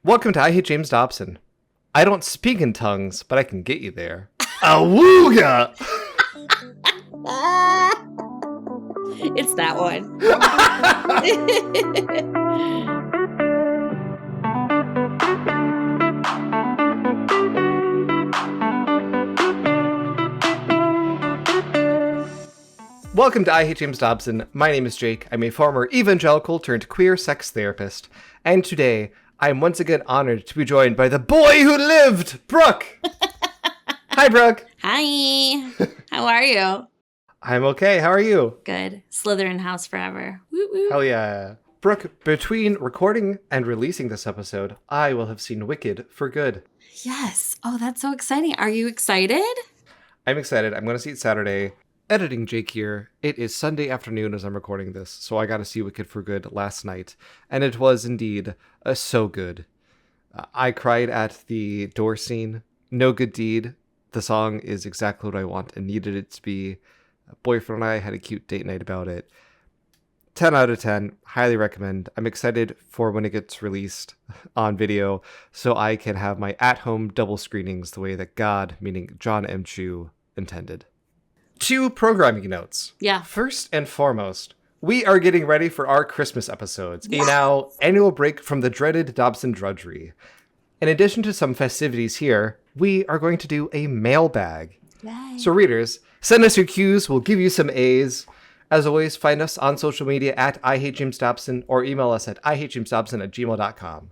Welcome to I Hate James Dobson. I don't speak in tongues, but I can get you there. Awooga! It's that one. Welcome to I Hate James Dobson. My name is Jake. I'm a former evangelical turned queer sex therapist. And today, I am once again honored to be joined by the boy who lived, Brooke. Hi, Brooke. Hi. How are you? I'm okay. How are you? Good. Slytherin house forever. Woo woo. Hell yeah. Brooke, between recording and releasing this episode, I will have seen Wicked for good. Yes. Oh, that's so exciting. Are you excited? I'm excited. I'm going to see it Saturday. Editing Jake here. It is Sunday afternoon as I'm recording this, so I got to see Wicked for good last night, and it was indeed so good. I cried at the door scene. No good deed. The song is exactly what I want and needed it to be. Boyfriend and I had a cute date night about it. 10 out of 10. Highly recommend. I'm excited for when it gets released on video so I can have my at-home double screenings the way that God, meaning John M. Chu, intended. 2 programming notes. Yeah. First and foremost, we are getting ready for our Christmas episodes, a now annual break from the dreaded Dobson drudgery. In addition to some festivities here, we are going to do a mailbag. Yay. So readers, send us your cues, we'll give you some A's. As always, find us on social media at IHateJamesDobson or email us at IHateJamesDobson@gmail.com.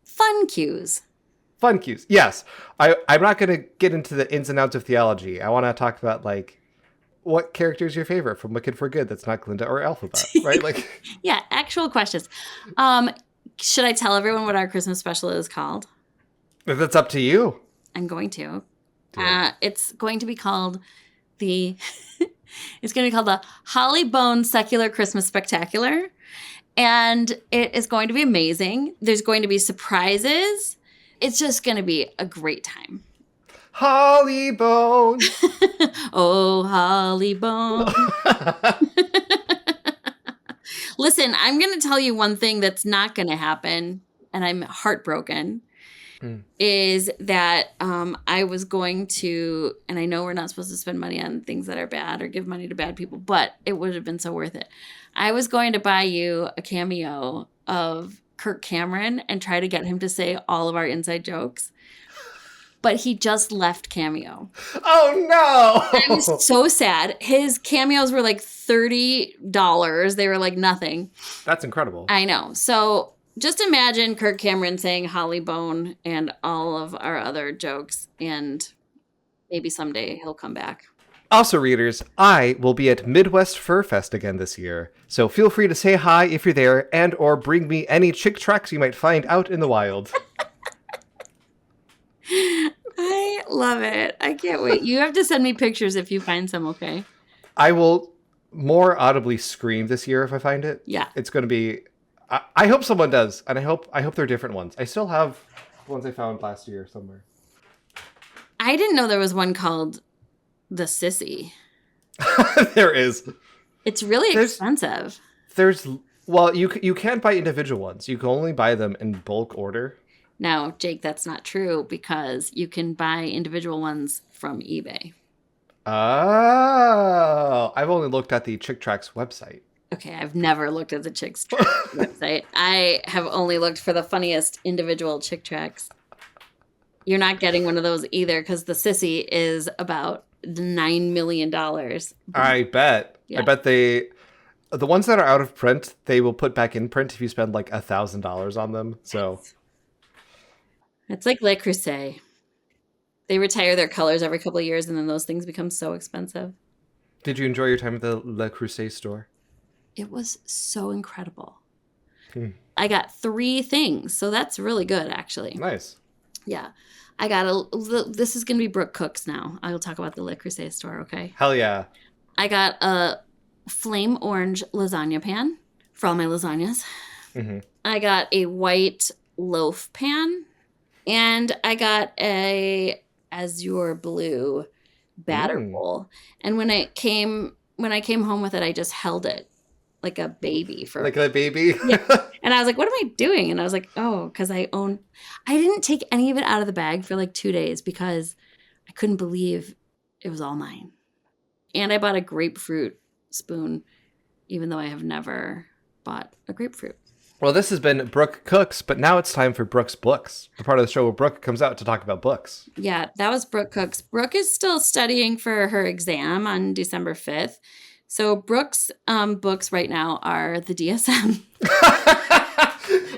Fun cues. Fun cues. Yes. I'm not going to get into the ins and outs of theology. I want to talk about, like, what character is your favorite from Wicked for Good that's not Glinda or Alphabet, right? Like, Yeah, actual questions. Should I tell everyone what our Christmas special is called? if that's up to you. I'm going to. Do it. It's going to be called the Holly Bone Secular Christmas Spectacular. And it is going to be amazing. There's going to be surprises. It's just going to be a great time. Holly Bone. Oh, Holly Bone. Listen, I'm going to tell you one thing that's not going to happen, and I'm heartbroken, is that I was going to, and I know we're not supposed to spend money on things that are bad or give money to bad people, but it would have been so worth it. I was going to buy you a cameo of Kirk Cameron and try to get him to say all of our inside jokes. But he just left Cameo. Oh, no. I was so sad. His cameos were like $30. They were like nothing. That's incredible. I know. So just imagine Kirk Cameron saying Holly Bone and all of our other jokes. And maybe someday he'll come back. Also, readers, I will be at Midwest Fur Fest again this year. So feel free to say hi if you're there and or bring me any chick tracks you might find out in the wild. I love it. I can't wait. You have to send me pictures if you find some, okay? I will more audibly scream this year if I find it. Yeah. It's going to be... I hope someone does, and I hope they're different ones. I still have the ones I found last year somewhere. I didn't know there was one called The Sissy. There is. It's really expensive. Well, you can't buy individual ones. You can only buy them in bulk order. Now, Jake, that's not true because you can buy individual ones from eBay. Oh, I've only looked at the Chick Tracks website. Okay, I've never looked at the Chick Tracks website. I have only looked for the funniest individual Chick Tracks. You're not getting one of those either because the Sissy is about $9 million. I bet. Yeah. I bet the ones that are out of print, they will put back in print if you spend like $1,000 on them. So it's like Le Creuset. They retire their colors every couple of years and then those things become so expensive. Did you enjoy your time at the Le Creuset store? It was so incredible. I got 3 things, so that's really good, actually. Nice. Yeah. I got this is going to be Brooke Cooks now. I will talk about the Le Creuset store, okay? Hell yeah. I got a flame orange lasagna pan for all my lasagnas. Mm-hmm. I got a white loaf pan. And I got a azure blue batter bowl. And when I came home with it, I just held it like a baby for like a baby. Yeah. And I was like, what am I doing? And I was like, oh, because I didn't take any of it out of the bag for like 2 days because I couldn't believe it was all mine. And I bought a grapefruit spoon, even though I have never bought a grapefruit. Well, this has been Brooke Cooks, but now it's time for Brooke's Books, the part of the show where Brooke comes out to talk about books. Yeah, that was Brooke Cooks. Brooke is still studying for her exam on December 5th. So Brooke's books right now are the DSM.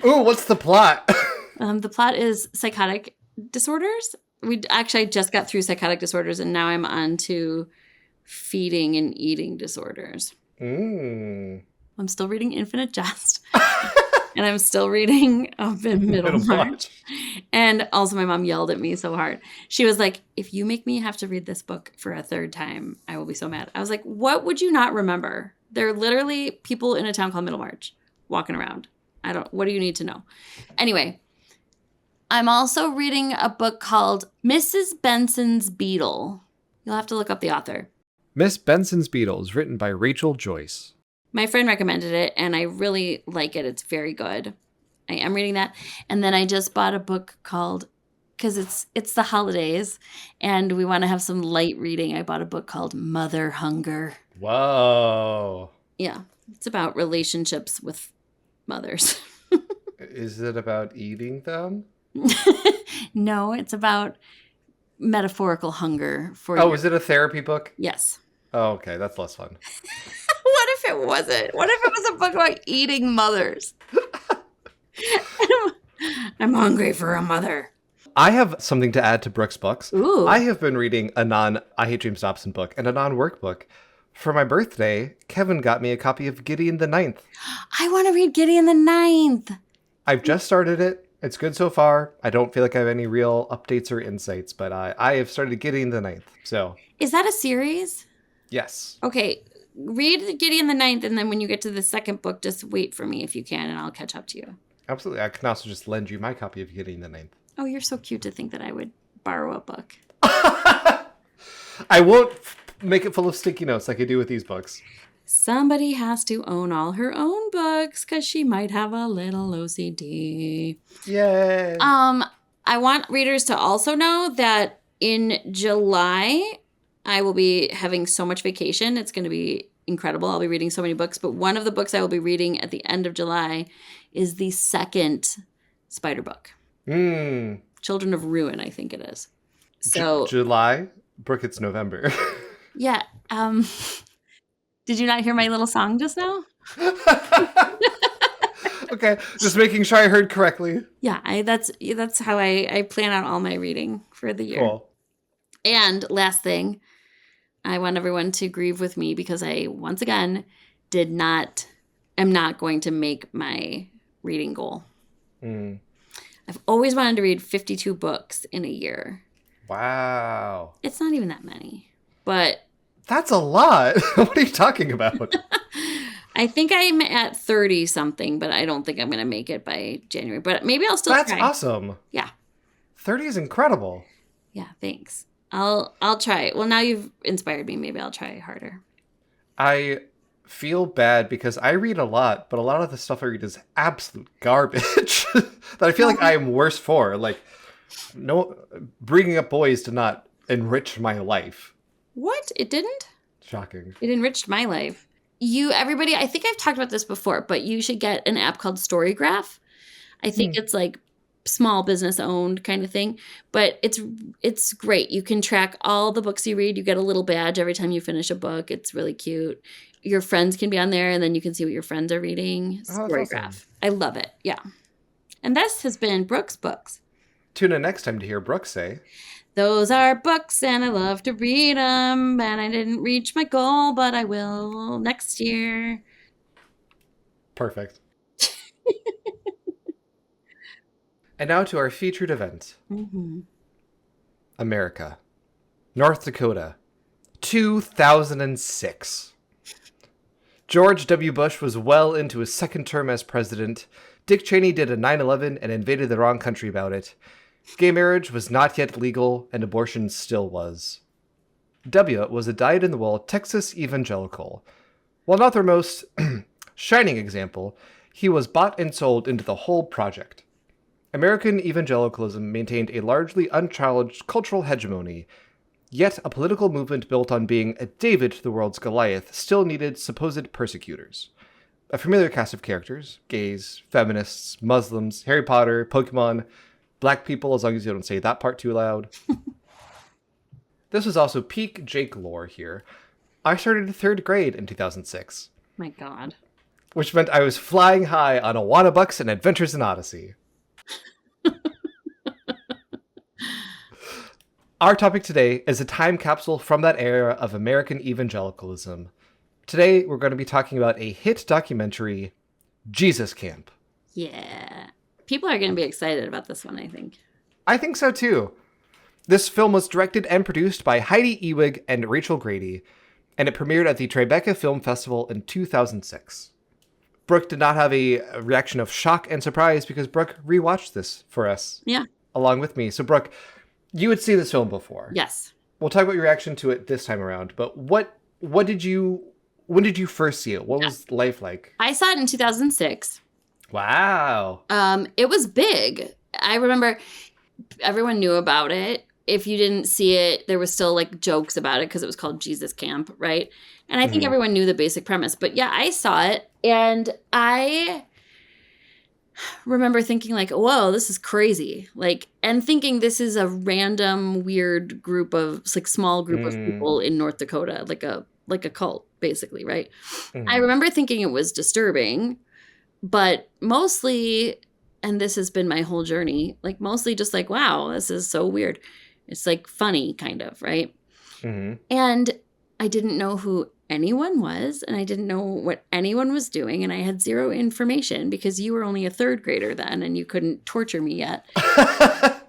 Ooh, what's the plot? The plot is psychotic disorders. I just got through psychotic disorders, and now I'm on to feeding and eating disorders. I'm still reading Infinite Jest. And I'm still reading Middlemarch. And also my mom yelled at me so hard. She was like, if you make me have to read this book for a third time, I will be so mad. I was like, what would you not remember? There are literally people in a town called Middlemarch walking around. What do you need to know? Anyway, I'm also reading a book called Mrs. Benson's Beetle. You'll have to look up the author. Miss Benson's Beetle is written by Rachel Joyce. My friend recommended it, and I really like it. It's very good. I am reading that. And then I just bought a book called, because it's the holidays, and we want to have some light reading. I bought a book called Mother Hunger. Whoa. Yeah. It's about relationships with mothers. Is it about eating them? No, it's about metaphorical hunger. Is it a therapy book? Yes. Oh, okay. That's less fun. What if it wasn't? What if it was a book about eating mothers? I'm hungry for a mother. I have something to add to Brooke's books. Ooh. I have been reading a I Hate James Dobson book and a non-workbook. For my birthday, Kevin got me a copy of Gideon the Ninth. I want to read Gideon the Ninth. I've just started it. It's good so far. I don't feel like I have any real updates or insights, but I have started Gideon the Ninth. So, is that a series? Yes. Okay. Read Gideon the Ninth, and then when you get to the second book, just wait for me if you can, and I'll catch up to you. Absolutely. I can also just lend you my copy of Gideon the Ninth. Oh, you're so cute to think that I would borrow a book. I won't make it full of sticky notes like I do with these books. Somebody has to own all her own books because she might have a little OCD. Yay. I want readers to also know that in July, I will be having so much vacation. It's going to be incredible. I'll be reading so many books. But one of the books I will be reading at the end of July is the second Spider book. Children of Ruin, I think it is. So July? Brooke, it's November. Yeah. Did you not hear my little song just now? Okay, just making sure I heard correctly. Yeah, that's how I plan out all my reading for the year. Cool. And last thing, I want everyone to grieve with me because I, once again, am not going to make my reading goal. I've always wanted to read 52 books in a year. Wow. It's not even that many, but... That's a lot. What are you talking about? I think I'm at 30 something, but I don't think I'm going to make it by January. But maybe I'll still That's try. awesome. Yeah. 30 is incredible. Yeah, thanks. I'll try. Well, now you've inspired me. Maybe I'll try harder. I feel bad because I read a lot, but a lot of the stuff I read is absolute garbage that I feel like I am worse for. Like, no, bringing up boys did not enrich my life. What? It didn't? Shocking. It enriched my life. Everybody, I think I've talked about this before, but you should get an app called Storygraph. I think it's like small business owned kind of thing, but it's great. You can track all the books you read. You get a little badge every time you finish a book. It's really cute. Your friends can be on there, and then you can see what your friends are reading. Storygraph. Awesome. I love it. Yeah. And this has been Brooke's Books. Tune in next time to hear Brooke say, "Those are books, and I love to read them, and I didn't reach my goal, but I will next year." Perfect. And now to our featured event. America. North Dakota. 2006. George W. Bush was well into his second term as president. Dick Cheney did a 9/11 and invaded the wrong country about it. Gay marriage was not yet legal, and abortion still was. W was a dyed-in-the-wool Texas evangelical. While not their most shining example, he was bought and sold into the whole project. American evangelicalism maintained a largely unchallenged cultural hegemony, yet a political movement built on being a David to the world's Goliath still needed supposed persecutors. A familiar cast of characters: gays, feminists, Muslims, Harry Potter, Pokemon, black people, as long as you don't say that part too loud. This was also peak Jake lore here. I started 3rd grade in 2006. My God. Which meant I was flying high on Awana Bucks and Adventures in Odyssey. Our topic today is a time capsule from that era of American evangelicalism. Today, we're going to be talking about a hit documentary, Jesus Camp. Yeah. People are going to be excited about this one, I think. I think so, too. This film was directed and produced by Heidi Ewig and Rachel Grady, and it premiered at the Tribeca Film Festival in 2006. Brooke did not have a reaction of shock and surprise because Brooke rewatched this for us. Yeah. Along with me. So, Brooke, you had seen this film before. Yes. We'll talk about your reaction to it this time around, but when did you first see it? What was life like? I saw it in 2006. Wow. It was big. I remember everyone knew about it. If you didn't see it, there was still like jokes about it because it was called Jesus Camp, right? And I think everyone knew the basic premise. But yeah, I saw it and I remember thinking like, whoa, this is crazy. Like, and thinking this is a random, weird group of, like, small group of people in North Dakota, like a cult, basically, right? I remember thinking it was disturbing, but mostly, and this has been my whole journey, like mostly just like, wow, this is so weird. It's like funny, kind of, right? And I didn't know who anyone was, and I didn't know what anyone was doing, and I had zero information because you were only a 3rd grader then, and you couldn't torture me yet.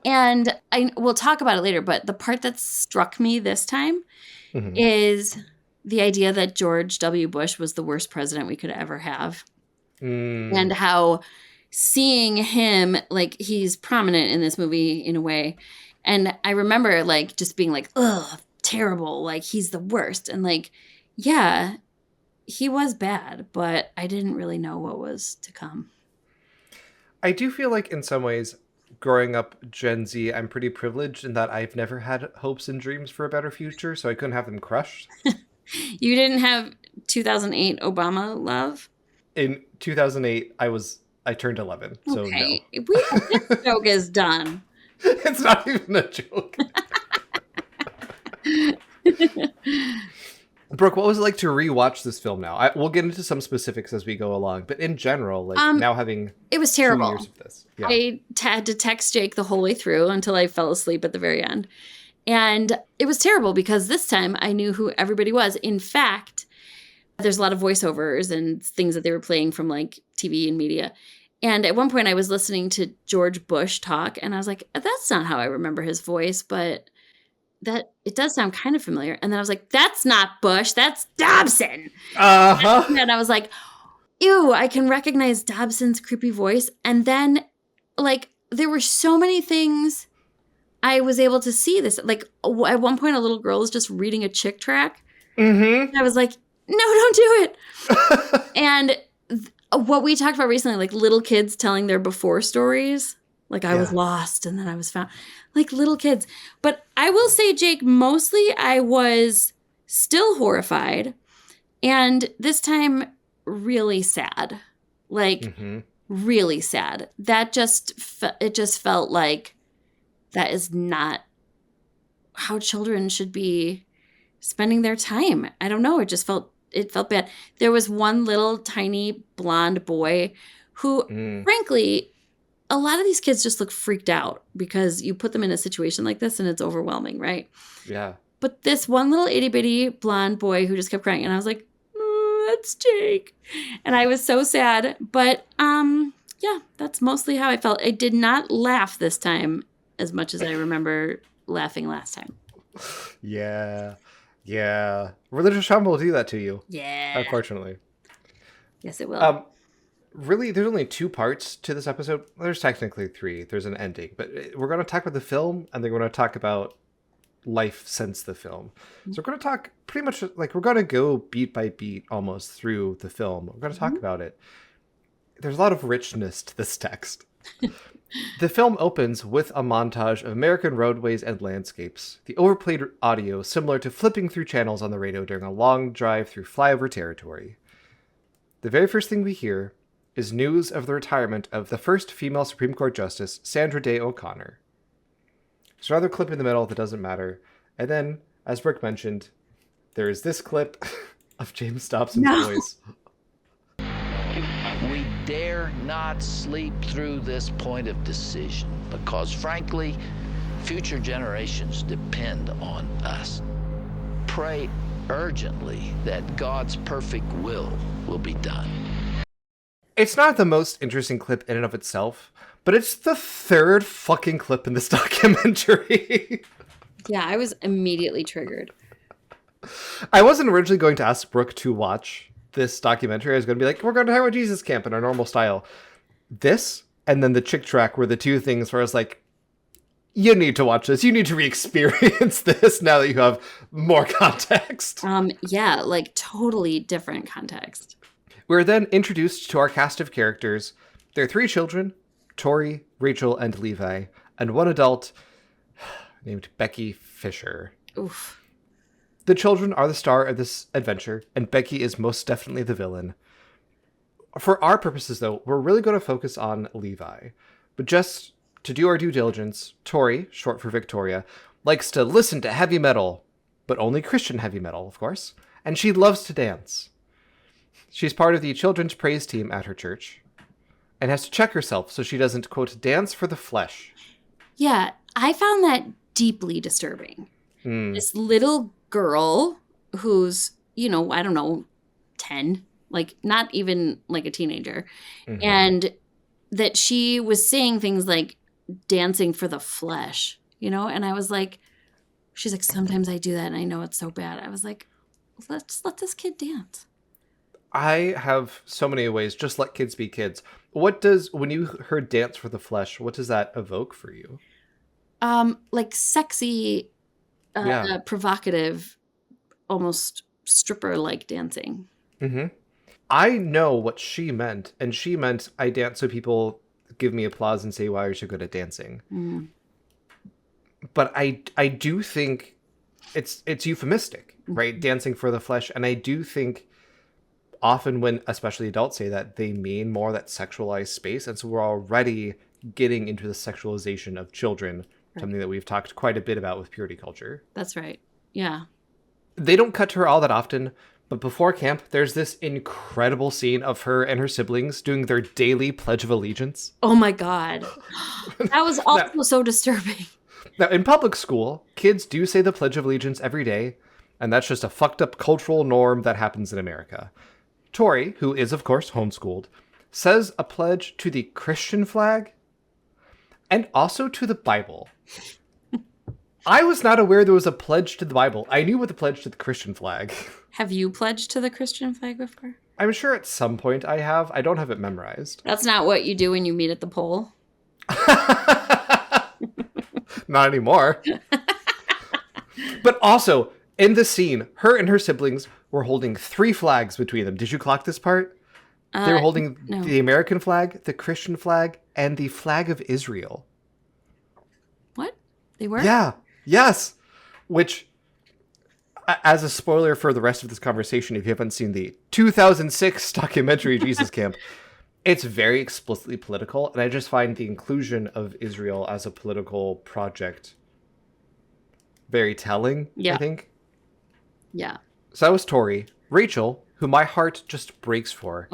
And we'll talk about it later, but the part that struck me this time is the idea that George W. Bush was the worst president we could ever have. And how seeing him, like, he's prominent in this movie in a way. And I remember, like, just being like, ugh, terrible. Like, he's the worst. And, like, yeah, he was bad, but I didn't really know what was to come. I do feel like in some ways, growing up Gen Z, I'm pretty privileged in that I've never had hopes and dreams for a better future, so I couldn't have them crushed. You didn't have 2008 Obama love? In 2008, I turned 11, so okay. no. This joke is done. It's not even a joke. Brooke, what was it like to rewatch this film now? We'll get into some specifics as we go along, but in general, like now having it was terrible. 2 years of this. Yeah. I had to text Jake the whole way through until I fell asleep at the very end. And it was terrible because this time I knew who everybody was. In fact, there's a lot of voiceovers and things that they were playing from like TV and media. And at one point I was listening to George Bush talk and I was like, that's not how I remember his voice, but that it does sound kind of familiar. And then I was like, that's not Bush, that's Dobson. And I was like, ew, I can recognize Dobson's creepy voice. And then, like, there were so many things I was able to see this. Like, at one point, a little girl was just reading a chick track. And I was like, no, don't do it. And what we talked about recently, like little kids telling their before stories. Like, I was lost and then I was found. Like, little kids. But I will say, Jake, mostly I was still horrified. And this time, really sad. Like, really sad. That it just felt like that is not how children should be spending their time. I don't know. It felt bad. There was one little tiny blonde boy who, frankly, a lot of these kids just look freaked out because you put them in a situation like this and it's overwhelming, right? Yeah. But this one little itty bitty blonde boy who just kept crying, and I was like, that's Jake. And I was so sad. But yeah, that's mostly how I felt. I did not laugh this time as much as I remember laughing last time. Yeah. Yeah. Religious trauma will do that to you. Yeah. Unfortunately. Yes, it will. Really, there's only 2 parts to this episode. There's technically 3. There's an ending. But we're going to talk about the film, and then we're going to talk about life since the film. So we're going to talk pretty much, like, we're going to go beat by beat almost through the film. We're going to talk about it. there's a lot of richness to this text. The film opens with a montage of American roadways and landscapes. The overplayed audio similar to flipping through channels on the radio during a long drive through flyover territory. The very first thing we hear is news of the retirement of the first female Supreme Court Justice, Sandra Day O'Connor. There's another clip in the middle that doesn't matter. And then, as Brooke mentioned, there is this clip of James Dobson's voice. We dare not sleep through this point of decision because, frankly, future generations depend on us. Pray urgently that God's perfect will be done. It's not the most interesting clip in and of itself, but it's the third fucking clip in this documentary. Yeah, I was immediately triggered. I wasn't originally going to ask Brooke to watch this documentary. I was going to be like, we're going to talk about Jesus Camp in our normal style. This, and then the chick track were the two things where I was like, you need to watch this. You need to re-experience this now that you have more context. Yeah, like totally different context. We're then introduced to our cast of characters. There are 3 children, Tori, Rachel, and Levi, and 1 adult named Becky Fisher. Oof. The children are the star of this adventure, and Becky is most definitely the villain. For our purposes, though, we're really going to focus on Levi. But just to do our due diligence, Tori, short for Victoria, likes to listen to heavy metal, but only Christian heavy metal, of course, and she loves to dance. She's part of the children's praise team at her church, and has to check herself so she doesn't, quote, dance for the flesh. Yeah, I found that deeply disturbing. This little girl who's, I don't know, 10, like not even like a teenager, and that she was saying things like dancing for the flesh, and I was like, she's like, sometimes I do that and I know it's so bad. I was like, let's let this kid dance. I have so many ways, just let kids be kids. When you heard dance for the flesh, what does that evoke for you? Like sexy, provocative, almost stripper-like dancing. Mm-hmm. I know what she meant, and she meant I dance so people give me applause and say, wow, you're so good at dancing. But I do think it's euphemistic, right? Dancing for the flesh. And I do think often when especially adults say that, they mean more that sexualized space. And so we're already getting into the sexualization of children, something that we've talked quite a bit about with purity culture. That's right. Yeah. They don't cut to her all that often, but before camp, there's this incredible scene of her and her siblings doing their daily Pledge of Allegiance. Oh my God. That was also so disturbing. Now, in public school, kids do say the Pledge of Allegiance every day, and that's just a fucked up cultural norm that happens in America. Tori, who is, of course, homeschooled, says a pledge to the Christian flag and also to the Bible. I was not aware there was a pledge to the Bible. I knew what the pledge to the Christian flag. Have you pledged to the Christian flag before? I'm sure at some point I have. I don't have it memorized. That's not what you do when you meet at the pole. Not anymore. But also, in the scene, her and her siblings were holding 3 flags between them. Did you clock this part? They were holding the American flag, the Christian flag, and the flag of Israel. What? They were? Yeah. Yes. Which, as a spoiler for the rest of this conversation, if you haven't seen the 2006 documentary Jesus Camp, it's very explicitly political. And I just find the inclusion of Israel as a political project very telling, I think. Yeah. So that was Tori. Rachel, who my heart just breaks for,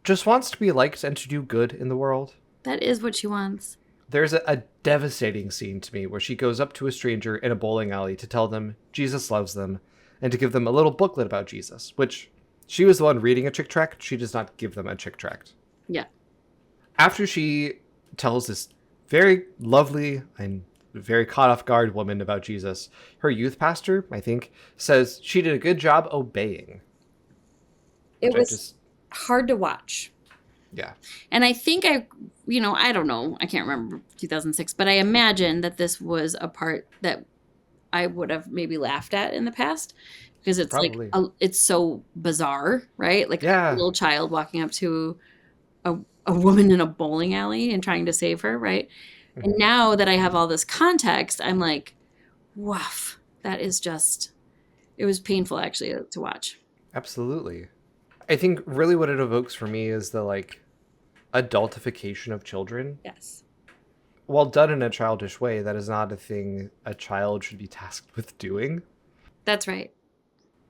just wants to be liked and to do good in the world. That is what she wants. There's a devastating scene to me where she goes up to a stranger in a bowling alley to tell them Jesus loves them and to give them a little booklet about Jesus, which she was the one reading a chick tract. She does not give them a chick tract. Yeah. After she tells this very lovely and very caught off guard woman about Jesus, her youth pastor, I think, says she did a good job obeying. It was hard to watch. Yeah. And I think I don't know. I can't remember 2006, but I imagine that this was a part that I would have maybe laughed at in the past because it's probably it's so bizarre, right? Like a little child walking up to a woman in a bowling alley and trying to save her, right? And now that I have all this context, I'm like, woof, that is just, it was painful actually to watch. Absolutely. I think really what it evokes for me is the like adultification of children. Yes. While done in a childish way, that is not a thing a child should be tasked with doing. That's right.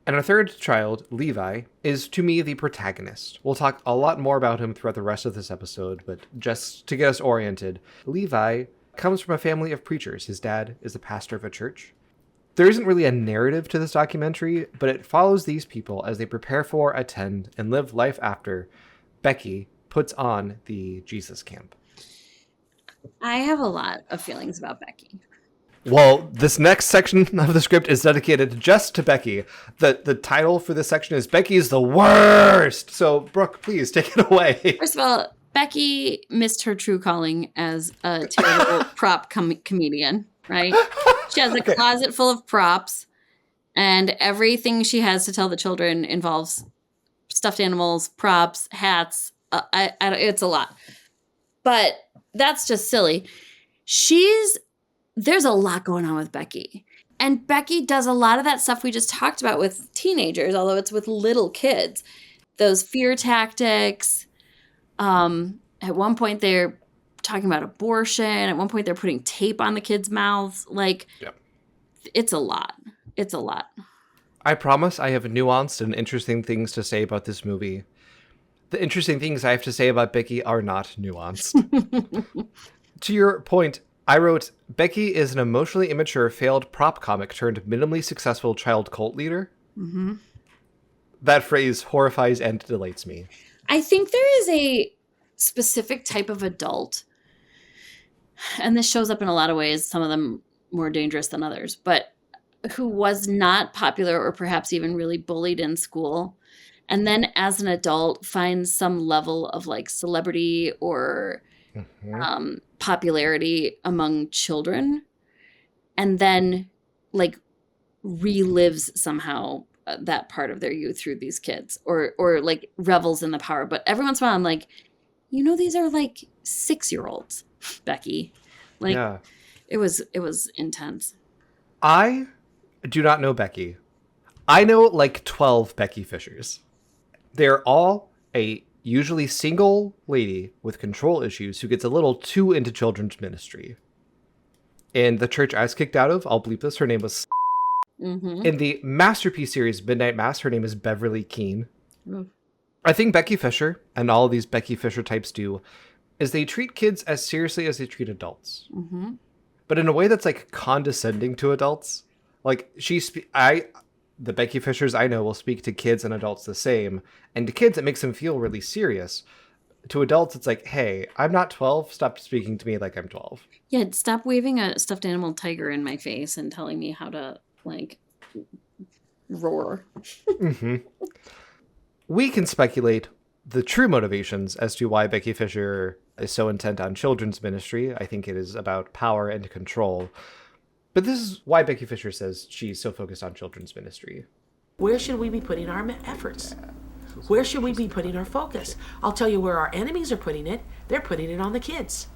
And our third child, Levi, is to me the protagonist. We'll talk a lot more about him throughout the rest of this episode, but just to get us oriented, Levi comes from a family of preachers. His dad is the pastor of a church. There isn't really a narrative to this documentary, but it follows these people as they prepare for, attend, and live life after Becky puts on the Jesus camp. I have a lot of feelings about Becky. Well, this next section of the script is dedicated just to Becky. The title for this section is Becky's the Worst. So, Brooke, please take it away. First of all, Becky missed her true calling as a terrible prop comedian, right? She has a closet full of props, and everything she has to tell the children involves stuffed animals, props, hats. It's a lot. But that's just silly. There's a lot going on with Becky. And Becky does a lot of that stuff we just talked about with teenagers, although it's with little kids. Those fear tactics. At one point, they're talking about abortion. At one point, they're putting tape on the kids' mouths. Like, yep. It's a lot. It's a lot. I promise I have nuanced and interesting things to say about this movie. The interesting things I have to say about Becky are not nuanced. To your point, I wrote, Becky is an emotionally immature, failed prop comic turned minimally successful child cult leader. Mm-hmm. That phrase horrifies and delights me. I think there is a specific type of adult, and this shows up in a lot of ways, some of them more dangerous than others, but who was not popular or perhaps even really bullied in school, and then as an adult finds some level of like celebrity or popularity among children, and then like relives somehow that part of their youth through these kids, or like revels in the power. But every once in a while I'm like, these are like 6-year-olds, Becky. Like, yeah. It was intense. I do not know Becky. I know like 12 Becky Fishers. They're all a usually single lady with control issues who gets a little too into children's ministry. In the church I was kicked out of, I'll bleep this, her name was In the Masterpiece series Midnight Mass, her name is Beverly Keene. I think Becky Fisher, and all of these Becky Fisher types do, is they treat kids as seriously as they treat adults. But in a way that's like condescending to adults. Like the Becky Fishers I know will speak to kids and adults the same. And to kids, it makes them feel really serious. To adults, it's like, hey, I'm not 12. Stop speaking to me like I'm 12. Yeah, stop waving a stuffed animal tiger in my face and telling me how to, like, roar. We can speculate the true motivations as to why Becky Fisher is so intent on children's ministry. I think it is about power and control. But this is why Becky Fisher says she's so focused on children's ministry. Where should we be putting our efforts? Where should we be putting our focus? I'll tell you where our enemies are putting it. They're putting it on the kids.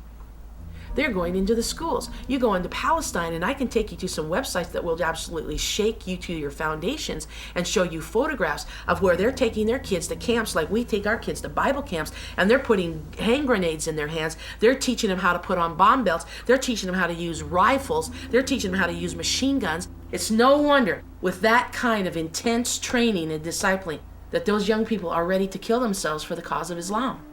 They're going into the schools. You go into Palestine, and I can take you to some websites that will absolutely shake you to your foundations and show you photographs of where they're taking their kids to camps like we take our kids to Bible camps, and they're putting hand grenades in their hands. They're teaching them how to put on bomb belts. They're teaching them how to use rifles. They're teaching them how to use machine guns. It's no wonder, with that kind of intense training and discipling, that those young people are ready to kill themselves for the cause of Islam.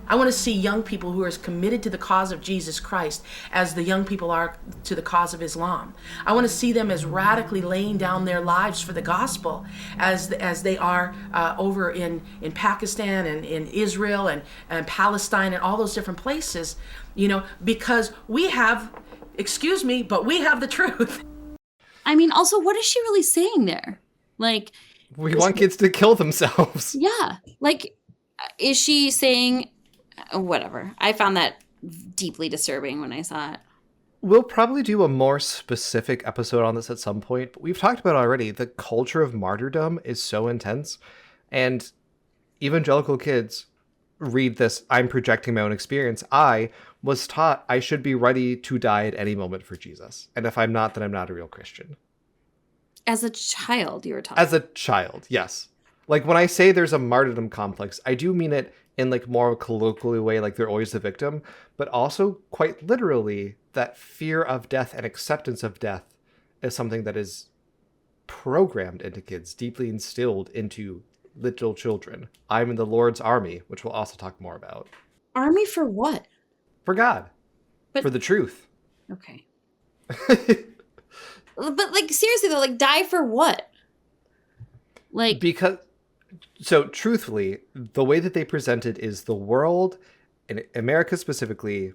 I want to see young people who are as committed to the cause of Jesus Christ as the young people are to the cause of Islam. I want to see them as radically laying down their lives for the gospel as they are over in Pakistan and in Israel and Palestine and all those different places, because we have, excuse me, but we have the truth. I mean, also, what is she really saying there? Like, we want kids to kill themselves. Yeah. Like, is she saying... Whatever. I found that deeply disturbing when I saw it. We'll probably do a more specific episode on this at some point, but we've talked about it already. The culture of martyrdom is so intense, and evangelical kids read this, I'm projecting my own experience. I was taught I should be ready to die at any moment for Jesus. And if I'm not, then I'm not a real Christian. As a child, you were taught. As a child, yes. Like when I say there's a martyrdom complex, I do mean it in like more of a colloquial way, like they're always the victim, but also quite literally that fear of death and acceptance of death is something that is programmed into kids, deeply instilled into little children. I'm in the Lord's army, which we'll also talk more about. Army for what? For God. But, for the truth. Okay. But like seriously though, like die for what? Like because so truthfully, the way that they present it is the world, in America specifically,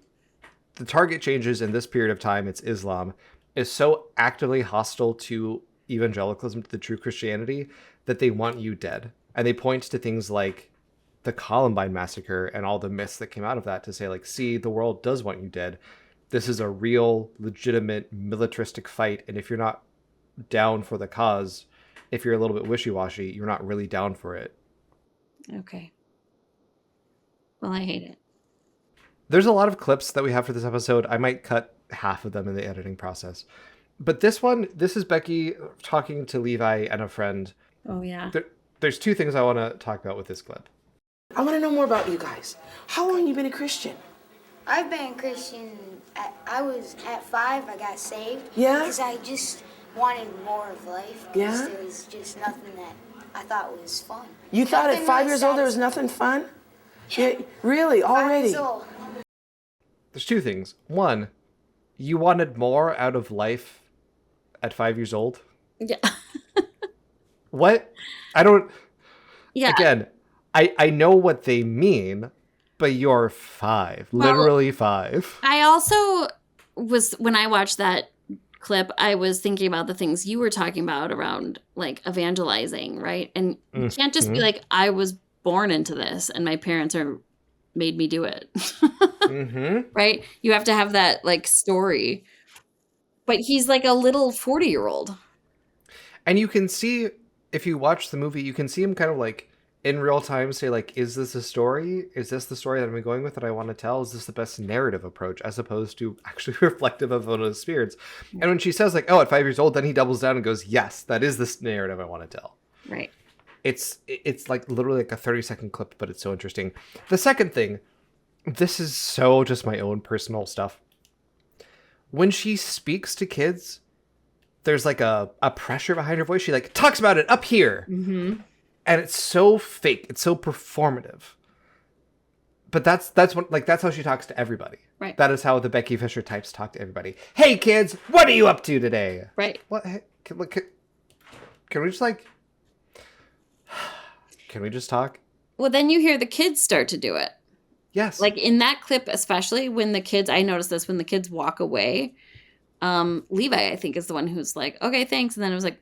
the target changes in this period of time, it's Islam, is so actively hostile to evangelicalism, to the true Christianity, that they want you dead. And they point to things like the Columbine massacre and all the myths that came out of that to say, like, see, the world does want you dead. This is a real, legitimate, militaristic fight. And if you're not down for the cause, if you're a little bit wishy-washy, you're not really down for it. Okay. Well, I hate it. There's a lot of clips that we have for this episode. I might cut half of them in the editing process. But this is Becky talking to Levi and a friend. Oh, yeah. There's two things I want to talk about with this clip. I want to know more about you guys. How long have you been a Christian? I've been a Christian. I was at 5. I got saved. Yeah? Because I just wanted more of life. Because Yeah? there was just nothing that I thought was fun. You thought at Nothing 5 really years old there was nothing fun? Yeah. Really? 5 Already? years old. There's two things. One, you wanted more out of life at 5 years old? Yeah. What? I don't... Yeah. Again, I know what they mean, but you're 5. Well, literally 5. I also was, when I watched that clip, I was thinking about the things you were talking about around like evangelizing, right? And you can't just be like, I was born into this and my parents made me do it. Right? You have to have that like story. But he's like a little 40-year-old. And you can see, if you watch the movie, you can see him kind of like in real time say like, is this a story? Is this the story that I'm going with that I want to tell? Is this the best narrative approach as opposed to actually reflective of own experience? And when she says like, oh, at 5 years old, then he doubles down and goes, yes, that is this narrative I want to tell. Right. It's like literally like a 30-second clip, but it's so interesting. The second thing, this is so just my own personal stuff. When she speaks to kids, there's like a pressure behind her voice. She like talks about it up here. And it's so fake. It's so performative. But that's how she talks to everybody. Right. That is how the Becky Fisher types talk to everybody. Hey kids, what are you up to today? Right. What? Can we just like... Can we just talk? Well, then you hear the kids start to do it. Yes. Like in that clip, especially when the kids, I noticed this when the kids walk away. Levi, I think, is the one who's like, okay, thanks. And then it was like,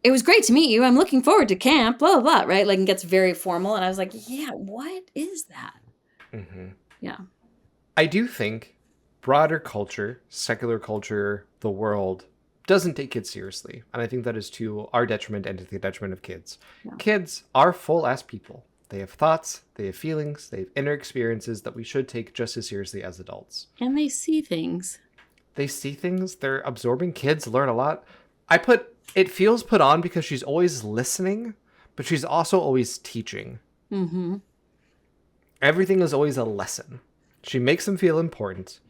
it was great to meet you. I'm looking forward to camp, blah, blah, blah, right? Like, and gets very formal. And I was like, yeah, what is that? Yeah. I do think broader culture, secular culture, the world, doesn't take kids seriously. And I think that is to our detriment and to the detriment of kids. Yeah. Kids are full-ass people. They have thoughts, they have feelings, they have inner experiences that we should take just as seriously as adults. And they see things. They see things, they're absorbing. Kids learn a lot. It feels put on because she's always listening, but she's also always teaching. Everything is always a lesson. She makes them feel important.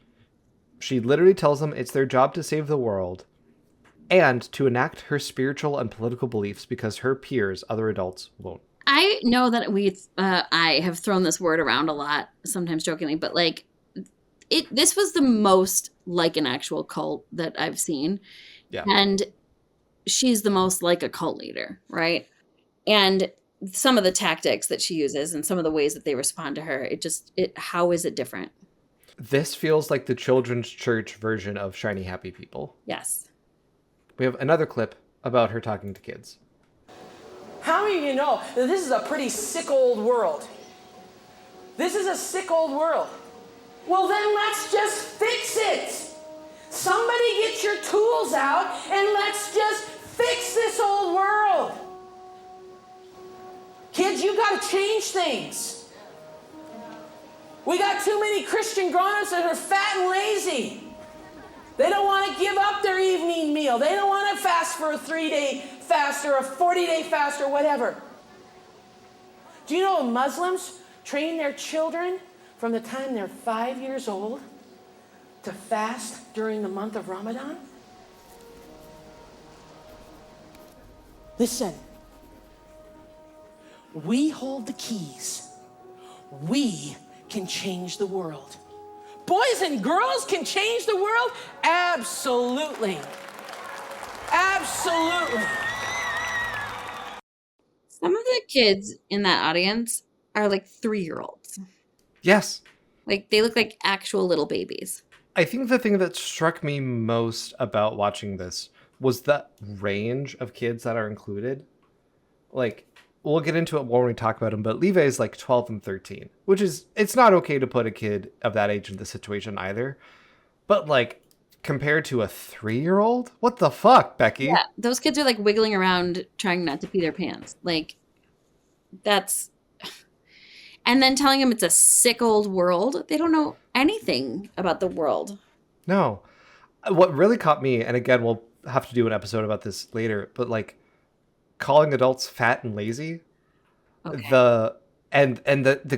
She literally tells them it's their job to save the world and to enact her spiritual and political beliefs because her peers, other adults, won't. I know that I have thrown this word around a lot, sometimes jokingly, but like this was the most like an actual cult that I've seen. Yeah. And she's the most like a cult leader, right? And some of the tactics that she uses and some of the ways that they respond to her, how is it different? This feels like the children's church version of Shiny Happy People. Yes. We have another clip about her talking to kids. How many of you know that this is a pretty sick old world? This is a sick old world. Well, then let's just fix it. Somebody get your tools out and let's just fix this old world. Kids, you got to change things. We got too many Christian grown-ups that are fat and lazy. They don't want to give up their evening meal. They don't want to fast for a 3-day fast or a 40-day fast or whatever. Do you know Muslims train their children from the time they're 5 years old to fast during the month of Ramadan? Listen, we hold the keys. We can change the world. Boys and girls can change the world? Absolutely. Absolutely. Some of the kids in that audience are like 3-year-olds. Yes. Like, they look like actual little babies. I think the thing that struck me most about watching this was the range of kids that are included. Like, we'll get into it more when we talk about him, but Levi is like 12 and 13, which is, it's not okay to put a kid of that age in this situation either. But like, compared to a 3-year-old, what the fuck, Becky? Yeah, those kids are like wiggling around trying not to pee their pants. Like, that's... And then telling them it's a sick old world. They don't know anything about the world. No. What really caught me, and again, we'll have to do an episode about this later, but like, calling adults fat and lazy, Okay. the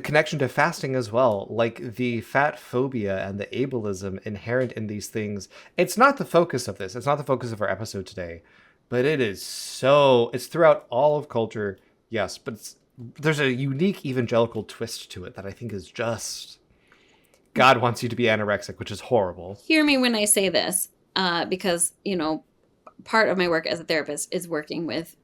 connection to fasting as well, like the fat phobia and the ableism inherent in these things. It's not the focus of this. It's not the focus of our episode today, but it's throughout all of culture. Yes, but there's a unique evangelical twist to it that I think is just, God wants you to be anorexic, which is horrible. Hear me when I say this, because, part of my work as a therapist is working with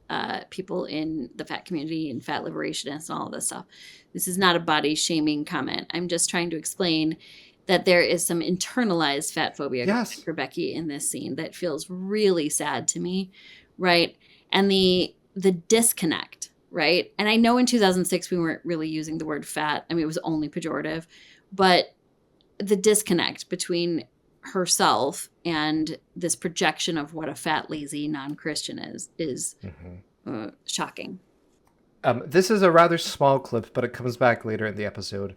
people in the fat community and fat liberationists and all this stuff. This is not a body shaming comment. I'm just trying to explain that there is some internalized fat phobia for Becky in this scene that feels really sad to me, right? And the disconnect, right? And I know in 2006 we weren't really using the word fat. I mean, it was only pejorative, but the disconnect between herself and this projection of what a fat, lazy non-Christian is shocking. This is a rather small clip, but it comes back later in the episode.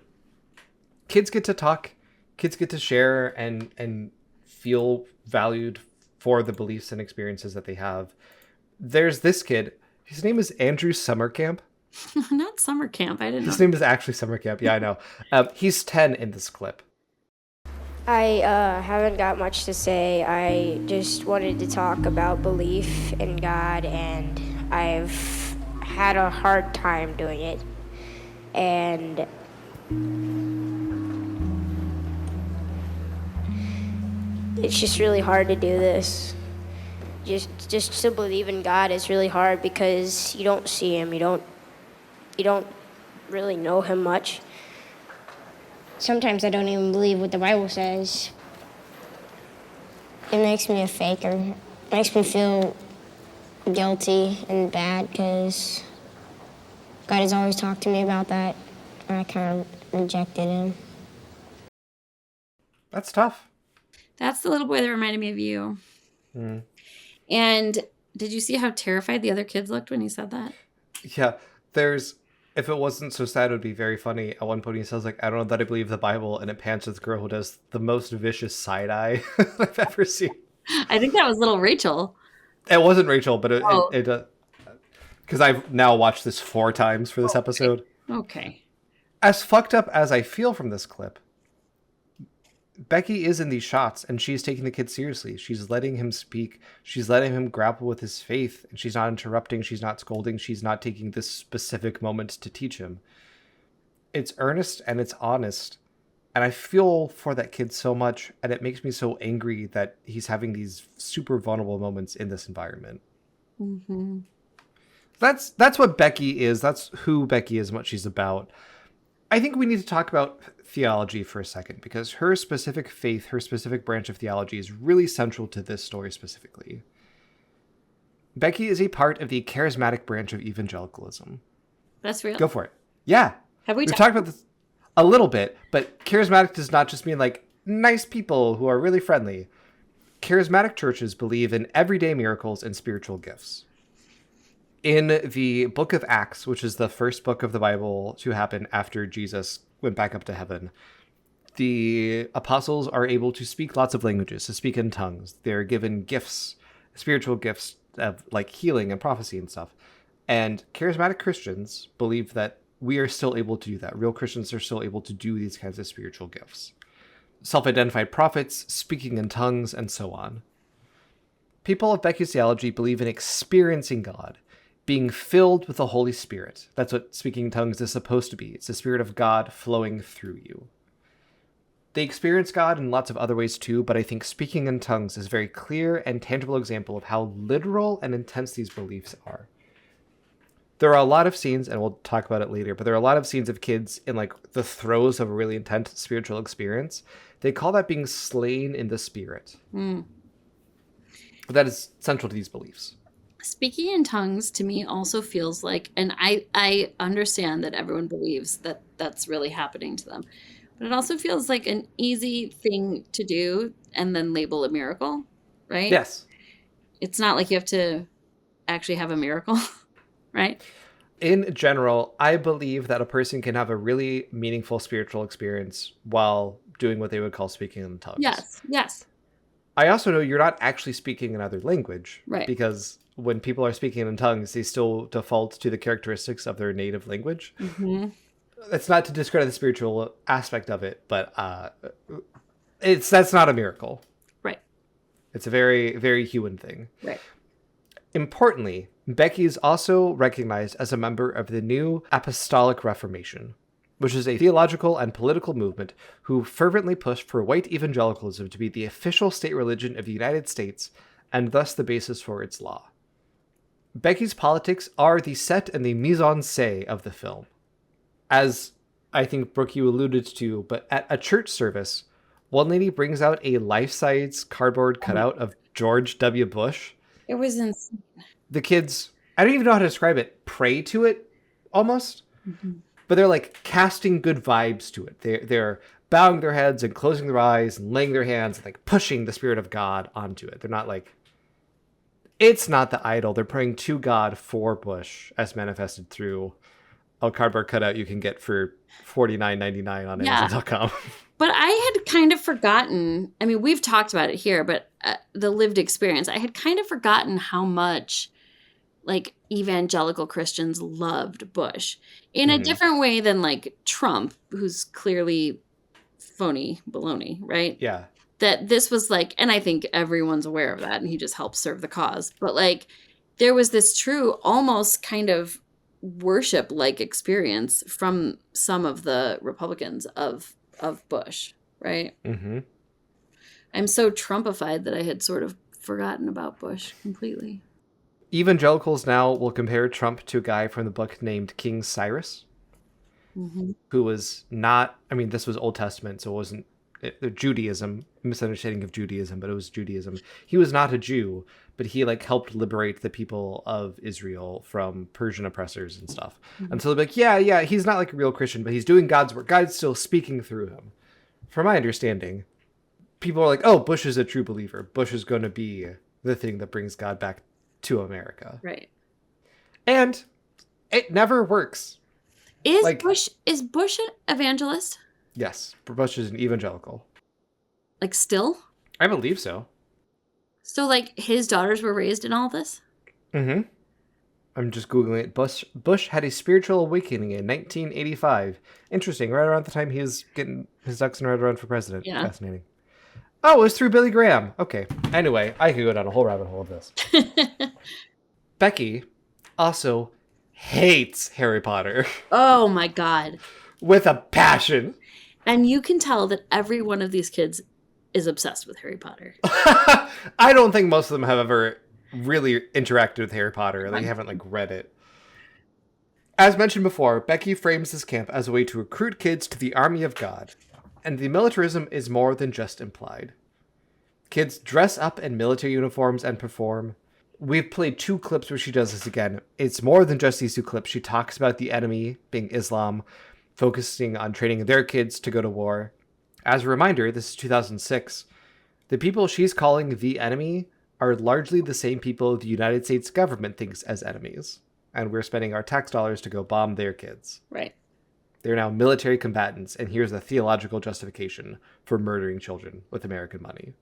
Kids get to talk, kids get to share and feel valued for the beliefs and experiences that they have. There's this kid. His name is Andrew Summercamp. Not summer camp. I didn't know. His name is actually Summercamp. Yeah, I know. He's 10 in this clip. I haven't got much to say. I just wanted to talk about belief in God, and I've had a hard time doing it. And it's just really hard to do this. Just to believe in God is really hard because you don't see him. You don't really know him much. Sometimes I don't even believe what the Bible says. It makes me a faker. It makes me feel guilty and bad because God has always talked to me about that, and I kind of rejected him. That's tough. That's the little boy that reminded me of you. Mm. And did you see how terrified the other kids looked when he said that? Yeah, if it wasn't so sad, it would be very funny. At one point, he says, like, I don't know that I believe the Bible, and it pans to the girl who does the most vicious side eye I've ever seen. I think that was little Rachel. It wasn't Rachel, but it because I've now watched this 4 times for this episode. Okay. As fucked up as I feel from this clip, Becky is in these shots, and she's taking the kid seriously. She's letting him speak. She's letting him grapple with his faith, and she's not interrupting. She's not scolding. She's not taking this specific moment to teach him. It's earnest and it's honest, and I feel for that kid so much, and it makes me so angry that he's having these super vulnerable moments in this environment. Mm-hmm. That's what Becky is. That's who Becky is and what she's about. I think we need to talk about theology for a second, because her specific faith, her specific branch of theology is really central to this story specifically. Becky is a part of the charismatic branch of evangelicalism. That's real? Go for it. Yeah. We've talked about this a little bit, but charismatic does not just mean like nice people who are really friendly. Charismatic churches believe in everyday miracles and spiritual gifts. In the book of Acts, which is the first book of the Bible to happen after Jesus went back up to heaven, The apostles are able to speak lots of languages, to speak in tongues. They're given gifts, spiritual gifts of like healing and prophecy and stuff. And charismatic Christians believe that we are still able to do that. Real Christians are still able to do these kinds of spiritual gifts. Self-identified prophets, speaking in tongues, and so on. People of Becky's theology believe in experiencing God, being filled with the Holy Spirit. That's what speaking in tongues is supposed to be. It's the Spirit of God flowing through you. They experience God in lots of other ways too, but I think speaking in tongues is a very clear and tangible example of how literal and intense these beliefs are. There are a lot of scenes, and we'll talk about it later, but there are a lot of scenes of kids in like the throes of a really intense spiritual experience. They call that being slain in the spirit. That is central to these beliefs. Speaking in tongues to me also feels like, and I understand that everyone believes that that's really happening to them, but it also feels like an easy thing to do and then label a miracle, right? Yes. It's not like you have to actually have a miracle, right? In general, I believe that a person can have a really meaningful spiritual experience while doing what they would call speaking in tongues. Yes. I also know you're not actually speaking another language. Right. Because when people are speaking in tongues, they still default to the characteristics of their native language. Mm-hmm. It's not to discredit the spiritual aspect of it, but that's not a miracle. Right. It's a very, very human thing. Right. Importantly, Becky is also recognized as a member of the New Apostolic Reformation, which is a theological and political movement who fervently pushed for white evangelicalism to be the official state religion of the United States and thus the basis for its law. Becky's politics are the set and the mise en scène of the film. As I think, Brooke, you alluded to, but at a church service, one lady brings out a life-size cardboard cutout of George W. Bush. It was insane. The kids, I don't even know how to describe it, pray to it, almost. Mm-hmm. But they're like casting good vibes to it. They're bowing their heads and closing their eyes and laying their hands and like pushing the Spirit of God onto it. They're not like, it's not the idol. They're praying to God for Bush, as manifested through a cardboard cutout you can get for $49.99 on Amazon.com. But I had kind of forgotten, I mean, we've talked about it here, but the lived experience, I had kind of forgotten how much like evangelical Christians loved Bush in a different way than like Trump, who's clearly phony baloney, right? Yeah. That this was like, and I think everyone's aware of that and he just helps serve the cause. But like there was this true almost kind of worship like experience from some of the Republicans of Bush, right? Mm-hmm. I'm so Trumpified that I had sort of forgotten about Bush completely. Evangelicals now will compare Trump to a guy from the book named King Cyrus, who was not, I mean, this was Old Testament, so it wasn't Judaism, misunderstanding of Judaism, but it was Judaism. He was not a Jew, but he like helped liberate the people of Israel from Persian oppressors and stuff. And so they're like, yeah, he's not like a real Christian, but he's doing God's work. God's still speaking through him. From my understanding, people are like, oh, Bush is a true believer. Bush is going to be the thing that brings God back to America. Right. And it never works. Is Bush an evangelist? Yes. Bush is an evangelical. Like still? I believe so. So like his daughters were raised in all this? Mm-hmm. I'm just Googling it. Bush had a spiritual awakening in 1985. Interesting. Right around the time he was getting his ducks in a row to run for president. Yeah. Fascinating. Oh, it was through Billy Graham. Okay. Anyway, I could go down a whole rabbit hole of this. Becky also hates Harry Potter. Oh my God. With a passion. And you can tell that every one of these kids is obsessed with Harry Potter. I don't think most of them have ever really interacted with Harry Potter. They haven't like read it. As mentioned before, Becky frames this camp as a way to recruit kids to the army of God. And the militarism is more than just implied. Kids dress up in military uniforms and perform. We've played 2 clips where she does this again. It's more than just these 2 clips. She talks about the enemy being Islam, focusing on training their kids to go to war. As a reminder, this is 2006. The people she's calling the enemy are largely the same people the United States government thinks as enemies. And we're spending our tax dollars to go bomb their kids. Right. They're now military combatants, and here's the theological justification for murdering children with American money.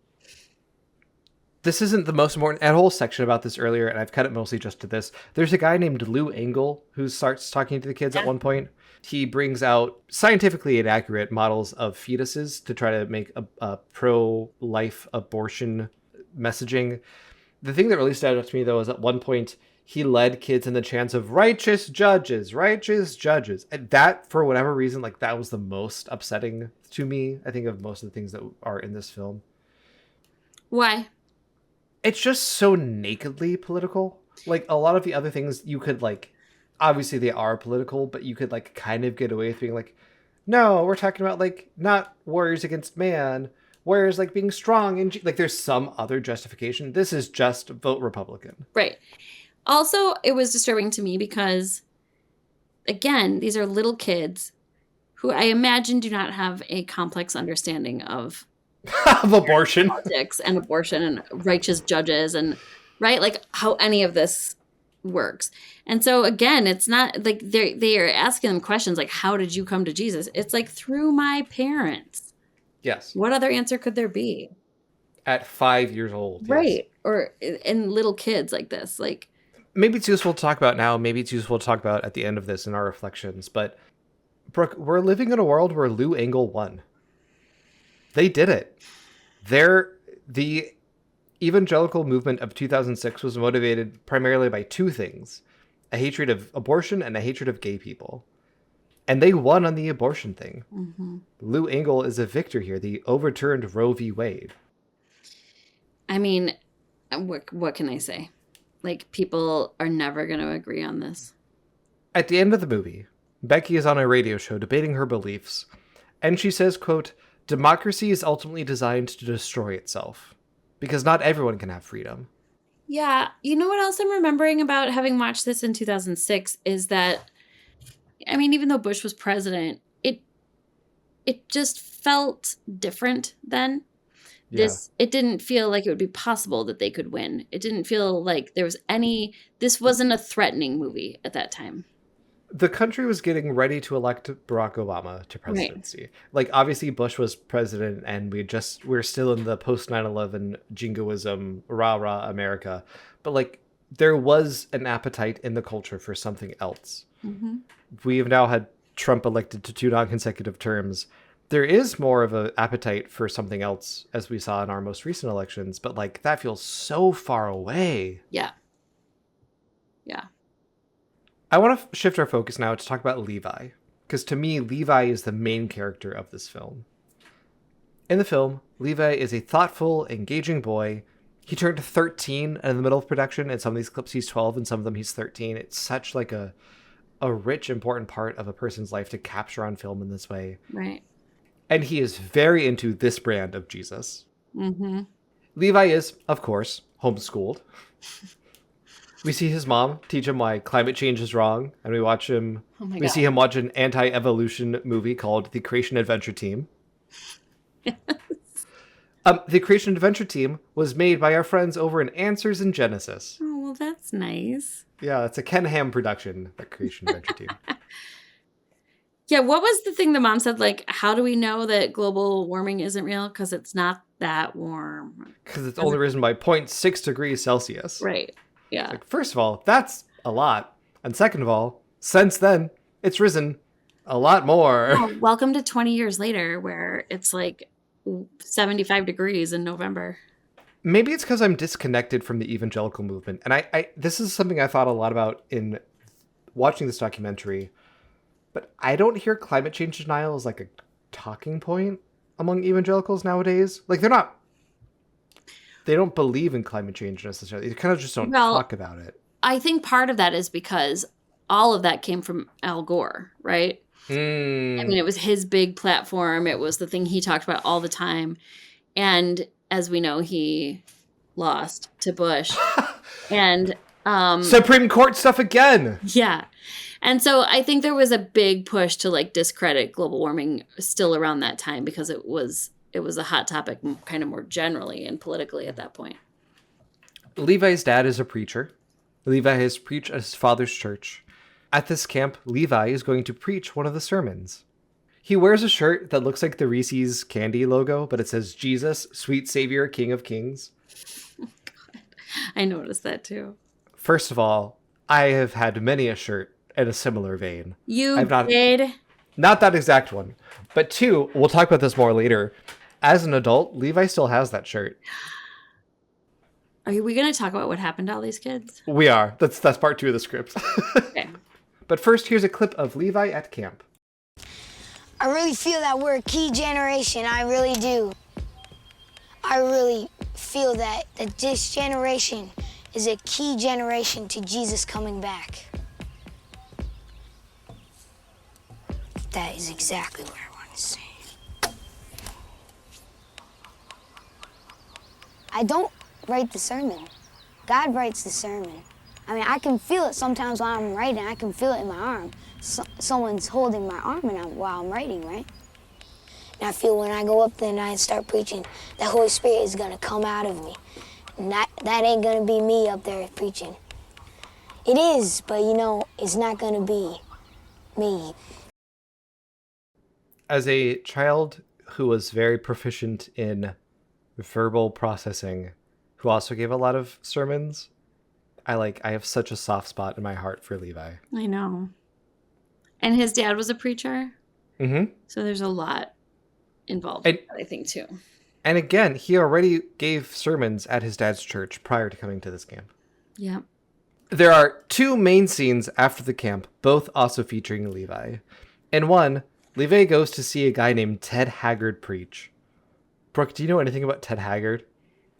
This isn't the most important. I had a whole section about this earlier, and I've cut it mostly just to this. There's a guy named Lou Engle who starts talking to the kids at one point. He brings out scientifically inaccurate models of fetuses to try to make a pro-life abortion messaging. The thing that really stood out to me, though, is at one point he led kids in the chants of righteous judges, righteous judges. And that, for whatever reason, like that was the most upsetting to me, I think, of most of the things that are in this film. Why? It's just so nakedly political. Like a lot of the other things you could like, obviously they are political, but you could like kind of get away with being like, no, we're talking about like not warriors against man, warriors like being strong and like there's some other justification. This is just vote Republican. Right. Also, it was disturbing to me because, again, these are little kids who I imagine do not have a complex understanding of abortion, politics and abortion and righteous judges and right, like how any of this works. And so again, it's not like they are asking them questions like, "How did you come to Jesus?" It's like through my parents. Yes. What other answer could there be? At 5 years old, right? Yes. Or in little kids like this, like. Maybe it's useful to talk about now. Maybe it's useful to talk about at the end of this in our reflections. But Brooke, we're living in a world where Lou Engle won. They did it. The evangelical movement of 2006 was motivated primarily by two things: a hatred of abortion and a hatred of gay people. And they won on the abortion thing. Mm-hmm. Lou Engle is a victor here. They overturned Roe v. Wade. I mean, what can I say? Like, people are never going to agree on this. At the end of the movie, Becky is on a radio show debating her beliefs, and she says, quote, "Democracy is ultimately designed to destroy itself, because not everyone can have freedom." Yeah. You know what else I'm remembering about having watched this in 2006 is that, I mean, even though Bush was president, it just felt different then. It didn't feel like it would be possible that they could win. It didn't feel like there was this wasn't a threatening movie at that time. The country was getting ready to elect Barack Obama to presidency. Right. Like, obviously Bush was president and we're still in the post 9/11 jingoism, rah-rah America. But like, there was an appetite in the culture for something else. Mm-hmm. We have now had Trump elected to 2 non-consecutive terms. There is more of an appetite for something else, as we saw in our most recent elections, but like that feels so far away. Yeah. Yeah. I want to shift our focus now to talk about Levi, because to me, Levi is the main character of this film. In the film, Levi is a thoughtful, engaging boy. He turned 13 in the middle of production. In some of these clips, he's 12, and some of them he's 13. It's such like a rich, important part of a person's life to capture on film in this way. Right. And he is very into this brand of Jesus. Mm-hmm. Levi is, of course, homeschooled. We see his mom teach him why climate change is wrong, and we see him watch an anti-evolution movie called The Creation Adventure Team. Yes. The Creation Adventure Team was made by our friends over in Answers in Genesis. Oh, well, that's nice. Yeah, it's a Ken Ham production, the Creation Adventure Team. Yeah, what was the thing the mom said? Like, how do we know that global warming isn't real? Because it's not that warm. Because it's only risen by 0.6 degrees Celsius. Right, yeah. Like, first of all, that's a lot. And second of all, since then, it's risen a lot more. Oh, welcome to 20 years later, where it's like 75 degrees in November. Maybe it's because I'm disconnected from the evangelical movement. And I this is something I thought a lot about in watching this documentary. But I don't hear climate change denial as like a talking point among evangelicals nowadays. Like they don't believe in climate change necessarily. They kind of just don't talk about it. I think part of that is because all of that came from Al Gore, right? I mean, it was his big platform. It was the thing he talked about all the time. And as we know, he lost to Bush. And Supreme Court stuff again. Yeah. And so I think there was a big push to like discredit global warming still around that time because it was a hot topic kind of more generally and politically at that point. Levi's dad is a preacher. Levi has preached at his father's church. At this camp, Levi is going to preach one of the sermons. He wears a shirt that looks like the Reese's candy logo, but it says, Jesus, sweet savior, King of Kings. God. I noticed that too. First of all, I have had many a shirt in a similar vein. You did? Not that exact one. But two, we'll talk about this more later. As an adult, Levi still has that shirt. Are we going to talk about what happened to all these kids? We are. That's part 2 of the script. Okay. But first, here's a clip of Levi at camp. I really feel that we're a key generation. I really do. I really feel that this generation is a key generation to Jesus coming back. That is exactly what I want to say. I don't write the sermon. God writes the sermon. I mean, I can feel it sometimes while I'm writing. I can feel it in my arm. Someone's holding my arm while I'm writing, right? And I feel when I go up there and I start preaching, the Holy Spirit is going to come out of me. And that ain't going to be me up there preaching. It is, but it's not going to be me. As a child who was very proficient in verbal processing, who also gave a lot of sermons, I have such a soft spot in my heart for Levi. I know. And his dad was a preacher. Mm-hmm. So there's a lot involved in that, I think, too. And again, he already gave sermons at his dad's church prior to coming to this camp. Yeah. There are 2 main scenes after the camp, both also featuring Levi. In one, Levi goes to see a guy named Ted Haggard preach. Brooke, do you know anything about Ted Haggard?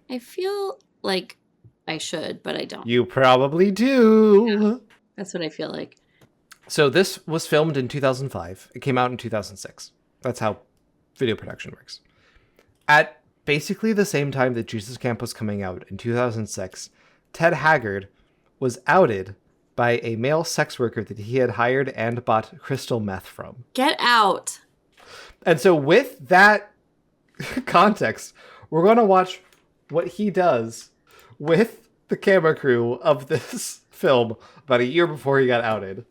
I feel like I should, but I don't. You probably do. Yeah, that's what I feel like. So this was filmed in 2005. It came out in 2006. That's how video production works. At basically the same time that Jesus Camp was coming out in 2006, Ted Haggard was outed by a male sex worker that he had hired and bought crystal meth from. Get out. And so with that context, we're going to watch what he does with the camera crew of this film about a year before he got outed.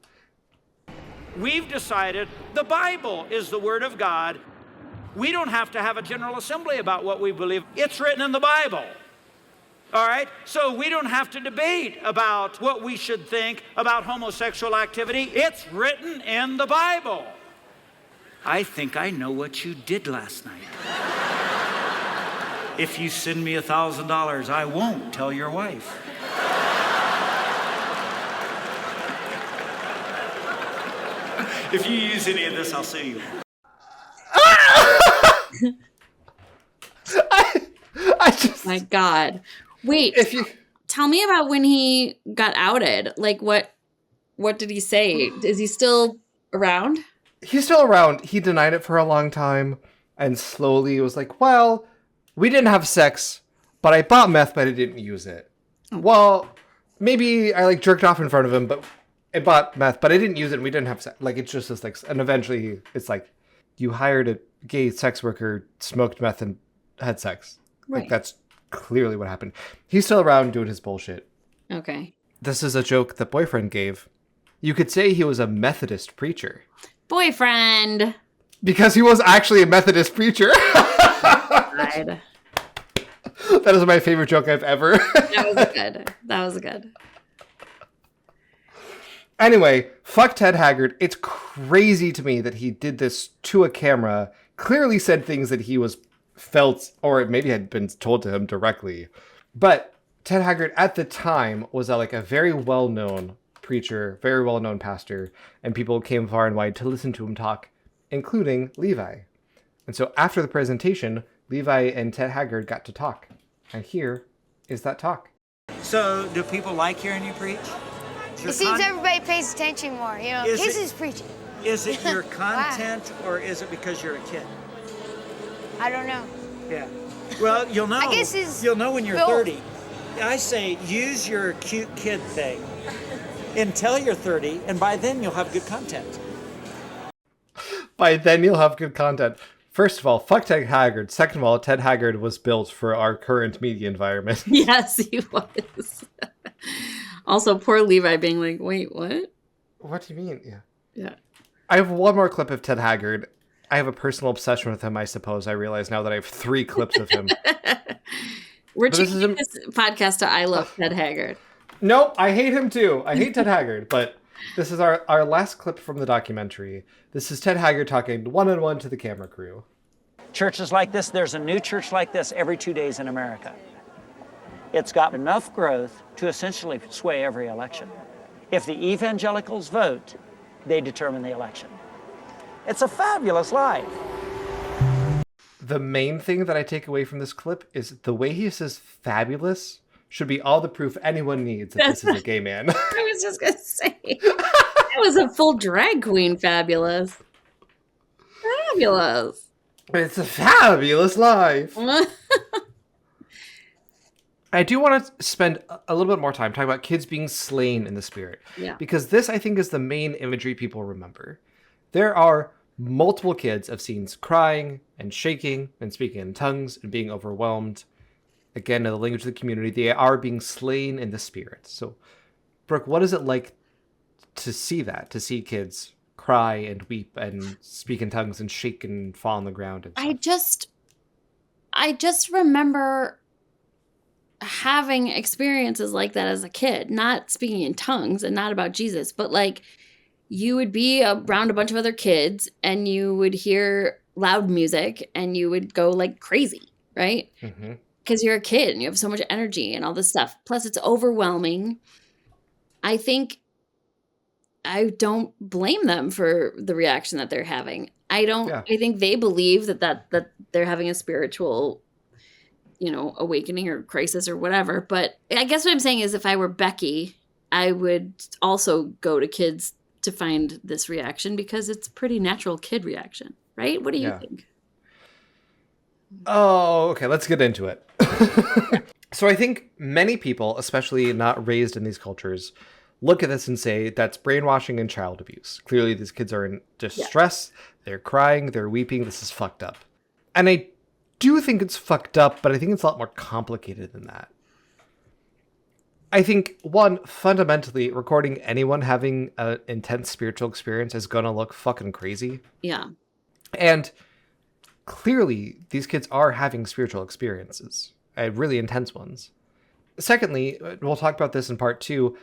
We've decided the Bible is the Word of God. We don't have to have a general assembly about what we believe. It's written in the Bible. All right? So we don't have to debate about what we should think about homosexual activity. It's written in the Bible. I think I know what you did last night. If you send me $1,000, I won't tell your wife. If you use any of this, I'll sue you. I just... My God. Wait, tell me about when he got outed. Like, what did he say? Is he still around? He's still around. He denied it for a long time and slowly was like, well, we didn't have sex, but I bought meth, but I didn't use it. Well, maybe I jerked off in front of him, but I bought meth, but I didn't use it and we didn't have sex. It's just this and eventually it's you hired a gay sex worker, smoked meth and had sex. Right. That's clearly what happened. He's still around doing his bullshit. Okay. This is a joke that Boyfriend gave. You could say he was a Methodist preacher. Boyfriend. Because he was actually a Methodist preacher. God. That is my favorite joke I've ever. That was good. Anyway, fuck Ted Haggard. It's crazy to me that he did this to a camera, clearly said things that he was felt, or maybe had been told to him directly. But Ted Haggard at the time was a very well-known preacher, very well-known pastor, and people came far and wide to listen to him talk, including Levi. And so after the presentation, Levi and Ted Haggard got to talk. And here is that talk. So, do people like hearing you preach? It seems everybody pays attention more. His is preaching. Is it your content or is it because you're a kid? I don't know. Yeah. Well, you'll know. I guess you'll know when you're both. 30. I say use your cute kid thing until you're 30, and by then you'll have good content. By then you'll have good content. First of all, fuck Ted Haggard. Second of all, Ted Haggard was built for our current media environment. Yes, he was. Also, poor Levi being like, wait, what? What do you mean? Yeah. Yeah. I have one more clip of Ted Haggard. I have a personal obsession with him, I suppose. I realize now that I have 3 clips of him. We're But this changing is this podcast to I Love Ted Haggard. No, I hate him too. I hate Ted Haggard, but this is our last clip from the documentary. This is Ted Haggard talking one-on-one to the camera crew. Churches like this, there's a new church like this every 2 days in America. It's got enough growth to essentially sway every election. If the evangelicals vote, they determine the election. It's a fabulous life. The main thing that I take away from this clip is the way he says fabulous should be all the proof anyone needs that this is a gay man. I was just going to say, it was a full drag queen fabulous. Fabulous. It's a fabulous life. I do want to spend a little bit more time talking about kids being slain in the spirit. Yeah. Because this, I think, is the main imagery people remember. There are multiple kids of scenes crying and shaking and speaking in tongues and being overwhelmed. Again, in the language of the community, they are being slain in the spirit. So, Brooke, what is it like to see that? To see kids cry and weep and speak in tongues and shake and fall on the ground? And stuff? I just remember having experiences like that as a kid, not speaking in tongues and not about Jesus, but like you would be around a bunch of other kids and you would hear loud music and you would go like crazy, right? Mm-hmm. Because you're a kid and you have so much energy and all this stuff. Plus it's overwhelming. I think I don't blame them for the reaction that they're having. I think they believe that they're having a spiritual, awakening or crisis or whatever. But I guess what I'm saying is if I were Becky, I would also go to kids to find this reaction because it's a pretty natural kid reaction, right? What do you think? Oh, okay. Let's get into it. So I think many people, especially not raised in these cultures, look at this and say that's brainwashing and child abuse. Clearly, these kids are in distress. Yeah. They're crying. They're weeping. This is fucked up. And I do think it's fucked up, but I think it's a lot more complicated than that. I think, one, fundamentally, recording anyone having an intense spiritual experience is going to look fucking crazy. Yeah. And clearly, these kids are having spiritual experiences, really intense ones. Secondly, we'll talk about this in part 2.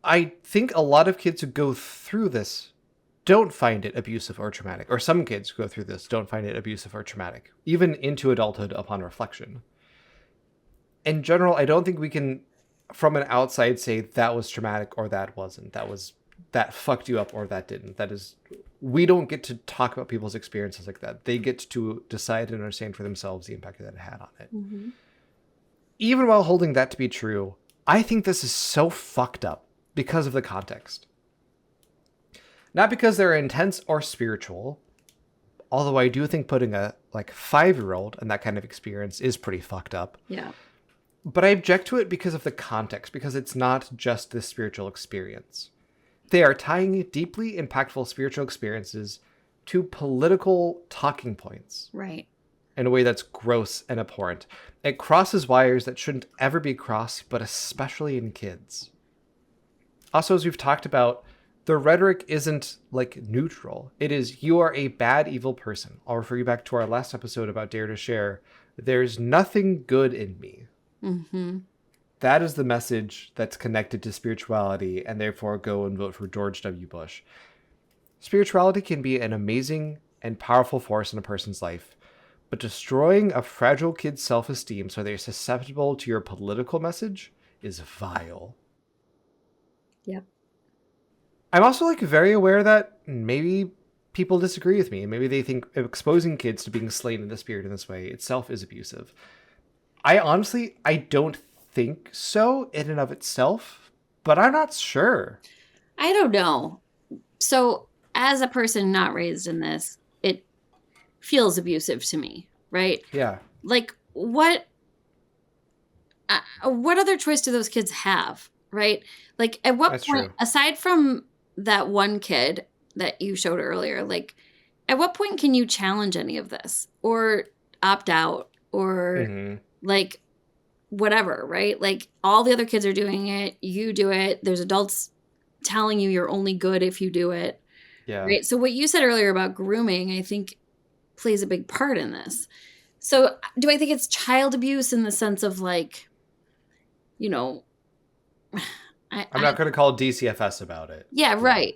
I think a lot of kids who go through this don't find it abusive or traumatic. Or some kids who go through this don't find it abusive or traumatic, even into adulthood upon reflection. In general, I don't think we can, from an outside, say that was traumatic or that wasn't. That fucked you up or that didn't. We don't get to talk about people's experiences like that. They get to decide and understand for themselves the impact that it had on it. Mm-hmm. Even while holding that to be true, I think this is so fucked up because of the context. Not because they're intense or spiritual, although I do think putting a 5-year-old in that kind of experience is pretty fucked up. Yeah. But I object to it because of the context, because it's not just this spiritual experience. They are tying deeply impactful spiritual experiences to political talking points. Right. In a way that's gross and abhorrent. It crosses wires that shouldn't ever be crossed, but especially in kids. Also, as we've talked about, the rhetoric isn't neutral. It is, you are a bad, evil person. I'll refer you back to our last episode about Dare to Share. There's nothing good in me. Mm-hmm. That is the message that's connected to spirituality, and therefore go and vote for George W. Bush. Spirituality can be an amazing and powerful force in a person's life, but destroying a fragile kid's self-esteem so they're susceptible to your political message is vile. Yep. I'm also very aware that maybe people disagree with me, and maybe they think exposing kids to being slain in the spirit in this way itself is abusive. I don't think so in and of itself, but I'm not sure. I don't know. So as a person not raised in this, it feels abusive to me, right? Yeah. What other choice do those kids have, right? At what That's point, true. aside from that one kid that you showed earlier, at what point can you challenge any of this or opt out or whatever, right? All the other kids are doing it. You do it. There's adults telling you you're only good if you do it. Yeah. Right. So what you said earlier about grooming, I think plays a big part in this. So do I think it's child abuse in the sense of like, you know, I'm not going to call DCFS about it. Yeah, right.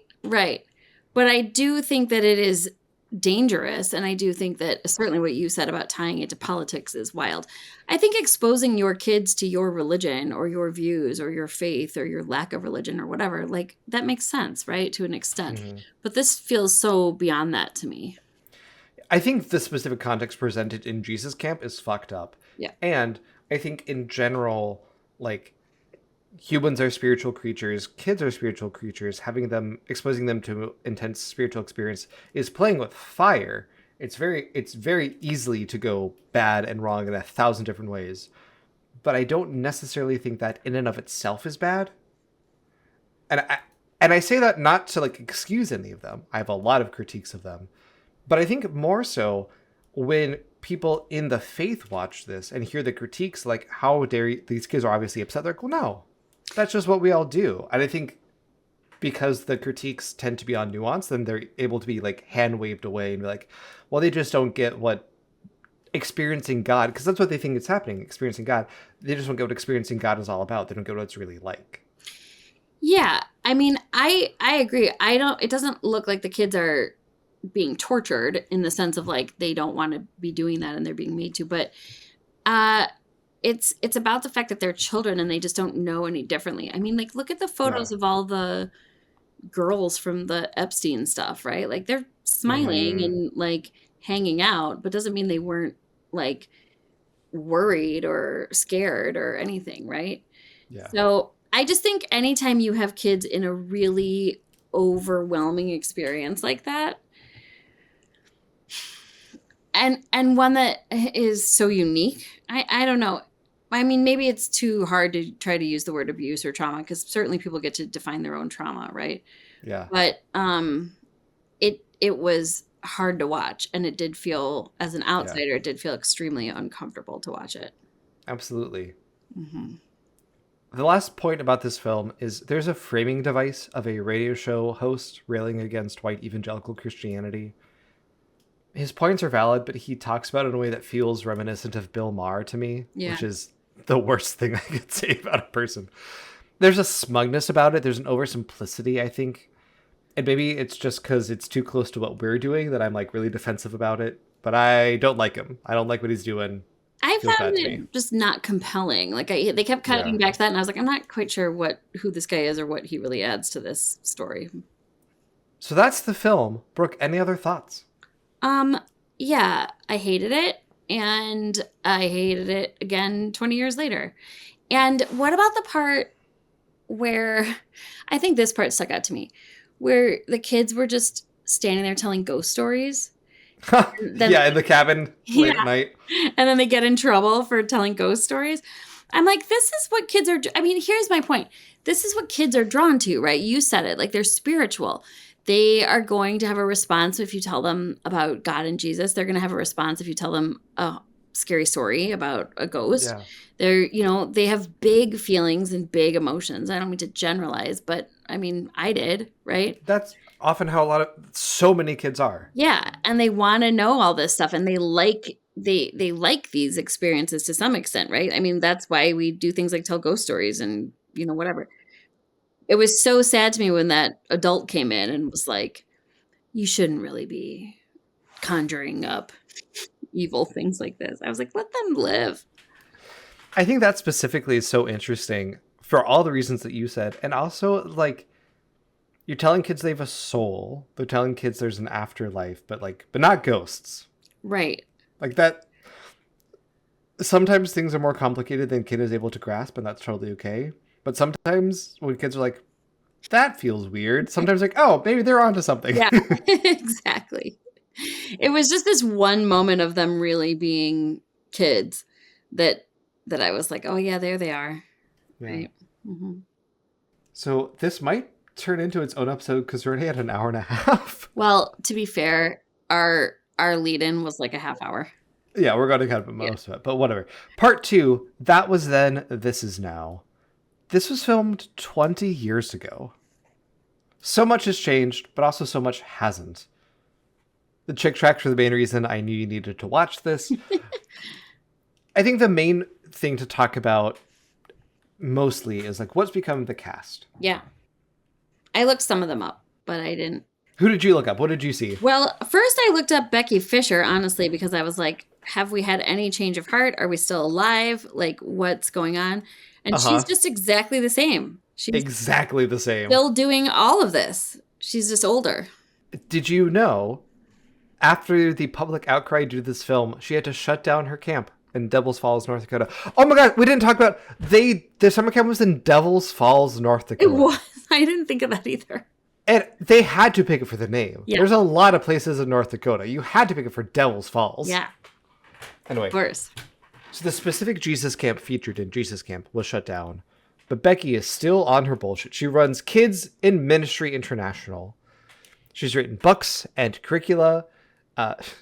But I do think that it is dangerous. And I do think that certainly what you said about tying it to politics is wild. I think exposing your kids to your religion or your views or your faith or your lack of religion or whatever, like that makes sense, right? To an extent. Mm-hmm. But this feels so beyond that to me. I think the specific context presented in Jesus Camp is fucked up. Yeah. And I think in general, like, humans are spiritual creatures, kids are spiritual creatures, exposing them to intense spiritual experience is playing with fire. It's very easily to go bad and wrong in 1,000 different ways. But I don't necessarily think that in and of itself is bad. And I say that not to like excuse any of them. I have a lot of critiques of them. But I think more so when people in the faith watch this and hear the critiques, like, how dare these kids are obviously upset. They're like, well, no, that's just what we all do. And I think because the critiques tend to be on nuance, then they're able to be like hand waved away and be like, well, they just don't get what experiencing God, because that's what they think is happening, experiencing God. They just don't get what experiencing God is all about. They don't get what it's really like. Yeah. I mean, I agree. It doesn't look like the kids are being tortured in the sense of like they don't want to be doing that and they're being made to, but it's about the fact that they're children and they just don't know any differently. I mean, like, look at the photos of all the girls from the Epstein stuff, right? Like, they're smiling and like hanging out, but doesn't mean they weren't like worried or scared or anything, right? Yeah. So I just think anytime you have kids in a really overwhelming experience like that, and one that is so unique, I don't know. I mean, maybe it's too hard to try to use the word abuse or trauma, because certainly people get to define their own trauma, right? Yeah. But it was hard to watch, and it did feel, as an outsider, it did feel extremely uncomfortable to watch it. Absolutely. Mm-hmm. The last point about this film is there's a framing device of a radio show host railing against white evangelical Christianity. His points are valid, but he talks about it in a way that feels reminiscent of Bill Maher to me, which is the worst thing I could say about a person. There's a smugness about it. There's an oversimplicity, I think. And maybe it's just because it's too close to what we're doing that I'm like really defensive about it. But I don't like him. I don't like what he's doing. I found it just not compelling. Like they kept cutting back to that, and I was like, I'm not quite sure who this guy is or what he really adds to this story. So that's the film. Brooke, any other thoughts? Yeah, I hated it, and I hated it again 20 years later. And what about the part where, I think this part stuck out to me, where the kids were just standing there telling ghost stories? In the cabin late at night. And then they get in trouble for telling ghost stories. I'm like, this is what kids are, I mean, here's my point. This is what kids are drawn to, right? You said it, like they're spiritual. They are going to have a response if you tell them about God and Jesus. They're going to have a response if you tell them a scary story about a ghost. Yeah. They have big feelings and big emotions. I don't mean to generalize, but I mean, I did, right? That's often how so many kids are. Yeah. And they want to know all this stuff, and they like these experiences to some extent, right? I mean, that's why we do things like tell ghost stories and, whatever. It was so sad to me when that adult came in and was like, you shouldn't really be conjuring up evil things like this. I was like, let them live. I think that specifically is so interesting for all the reasons that you said. And also, like, you're telling kids they have a soul. They're telling kids there's an afterlife, but not ghosts. Right. Like that. Sometimes things are more complicated than kid is able to grasp, and that's totally okay. But sometimes when kids are like, that feels weird, sometimes like, oh, maybe they're onto something. Yeah, exactly. It was just this one moment of them really being kids that I was like, oh yeah, there they are. Yeah. Right. Mm-hmm. So this might turn into its own episode because we're already at an hour and a half. Well, to be fair, our lead-in was like a half hour. Yeah, we're going to cut most of it, but whatever. Part 2, that was then, this is now. This was filmed 20 years ago. So much has changed, but also so much hasn't. The chick tracks were the main reason I knew you needed to watch this. I think the main thing to talk about mostly is like what's become the cast. Yeah. I looked some of them up, but I didn't. Who did you look up? What did you see? Well, first I looked up Becky Fisher, honestly, because I was like, have we had any change of heart? Are we still alive? Like, what's going on? And she's just exactly the same. She's exactly the same. Still doing all of this. She's just older. Did you know, after the public outcry due to this film, she had to shut down her camp in Devils Falls, North Dakota. Oh my God, we didn't talk about, the summer camp was in Devils Falls, North Dakota. It was. I didn't think of that either. And they had to pick it for the name. Yeah. There's a lot of places in North Dakota. You had to pick it for Devils Falls. Yeah. Anyway. Of course. So the specific Jesus camp featured in Jesus Camp was shut down. But Becky is still on her bullshit. She runs Kids in Ministry International. She's written books and curricula.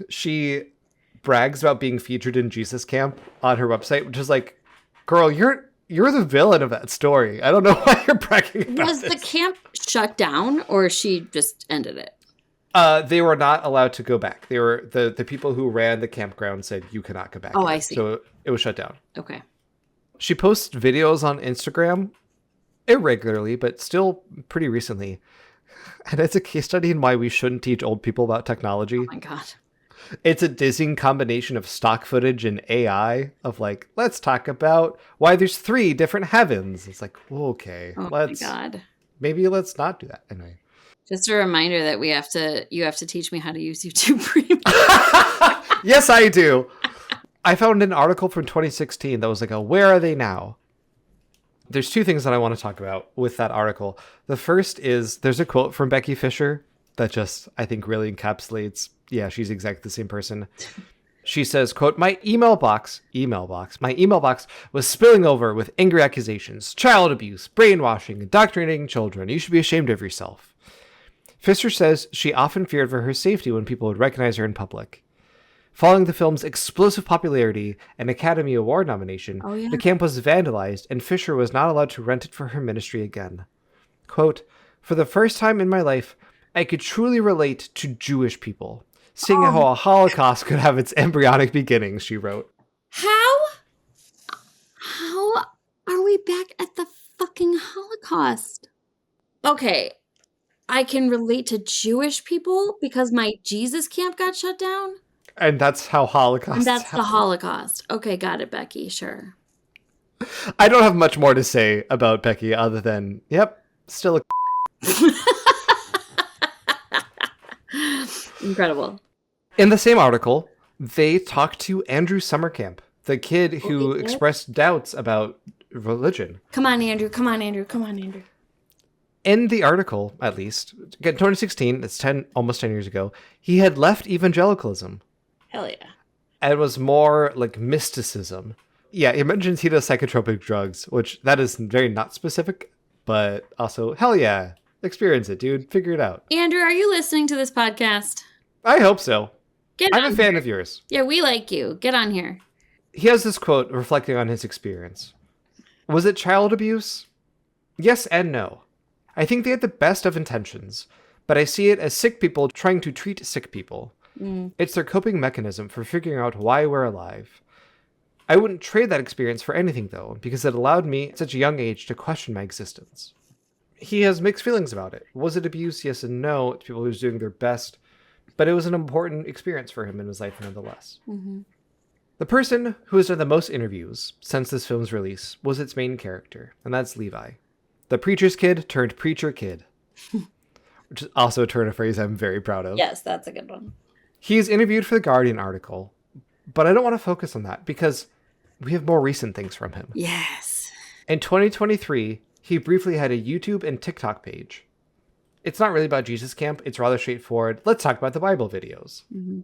She brags about being featured in Jesus Camp on her website, which is like, girl, you're the villain of that story. I don't know why you're bragging about Was this. the camp shut down or she just ended it? They were not allowed to go back. They were the people who ran the campground said you cannot go back. Oh, here. I see. So it was shut down. Okay. She posts videos on Instagram irregularly, but still pretty recently. And it's a case study in why we shouldn't teach old people about technology. Oh my God. It's a dizzying combination of stock footage and AI of like, let's talk about why there's 3 different heavens. It's like, okay, Oh my God. Maybe let's not do that. Anyway. Just a reminder that you have to teach me how to use YouTube Premium. Yes, I do. I found an article from 2016 that was like, where are they now? There's 2 things that I want to talk about with that article. The first is there's a quote from Becky Fisher that just, I think, really encapsulates, yeah, she's exactly the same person. She says, quote, my email box was spilling over with angry accusations, child abuse, brainwashing, indoctrinating children. You should be ashamed of yourself. Fisher says she often feared for her safety when people would recognize her in public. Following the film's explosive popularity and Academy Award nomination, the camp was vandalized and Fisher was not allowed to rent it for her ministry again. Quote, for the first time in my life, I could truly relate to Jewish people, seeing how a Holocaust could have its embryonic beginnings, she wrote. How are we back at the fucking Holocaust? Okay, I can relate to Jewish people because my Jesus camp got shut down? And that's how Holocaust And that's happened. the Holocaust. Okay, got it, Becky. Sure. I don't have much more to say about Becky other than, yep, still a Incredible. In the same article, they talked to Andrew Summercamp, the kid who expressed doubts about religion. Come on, Andrew. Come on, Andrew. Come on, Andrew. In the article, at least, again, 2016, it's almost 10 years ago, he had left evangelicalism. Hell yeah. And it was more like mysticism. Yeah, he mentions he does psychotropic drugs, which that is very not specific, but also, hell yeah, experience it, dude. Figure it out. Andrew, are you listening to this podcast? I hope so. I'm a fan here. of yours. Yeah, we like you. Get on here. He has this quote reflecting on his experience. Was it child abuse? Yes and no. I think they had the best of intentions, but I see it as sick people trying to treat sick people. It's their coping mechanism for figuring out why we're alive. I wouldn't trade that experience for anything, though, because it allowed me at such a young age to question my existence. He has mixed feelings about it. Was it abuse? Yes and no. It's people who's doing their best, but it was an important experience for him in his life nonetheless. Mm-hmm. The person who has done the most interviews since this film's release was its main character, and that's Levi. The preacher's kid turned preacher kid. Which is also a turn of phrase I'm very proud of. Yes, that's a good one. He is interviewed for the Guardian article, but I don't want to focus on that because we have more recent things from him. Yes. In 2023, he briefly had a YouTube and TikTok page. It's not really about Jesus Camp. It's rather straightforward. Let's talk about the Bible videos. Mm-hmm.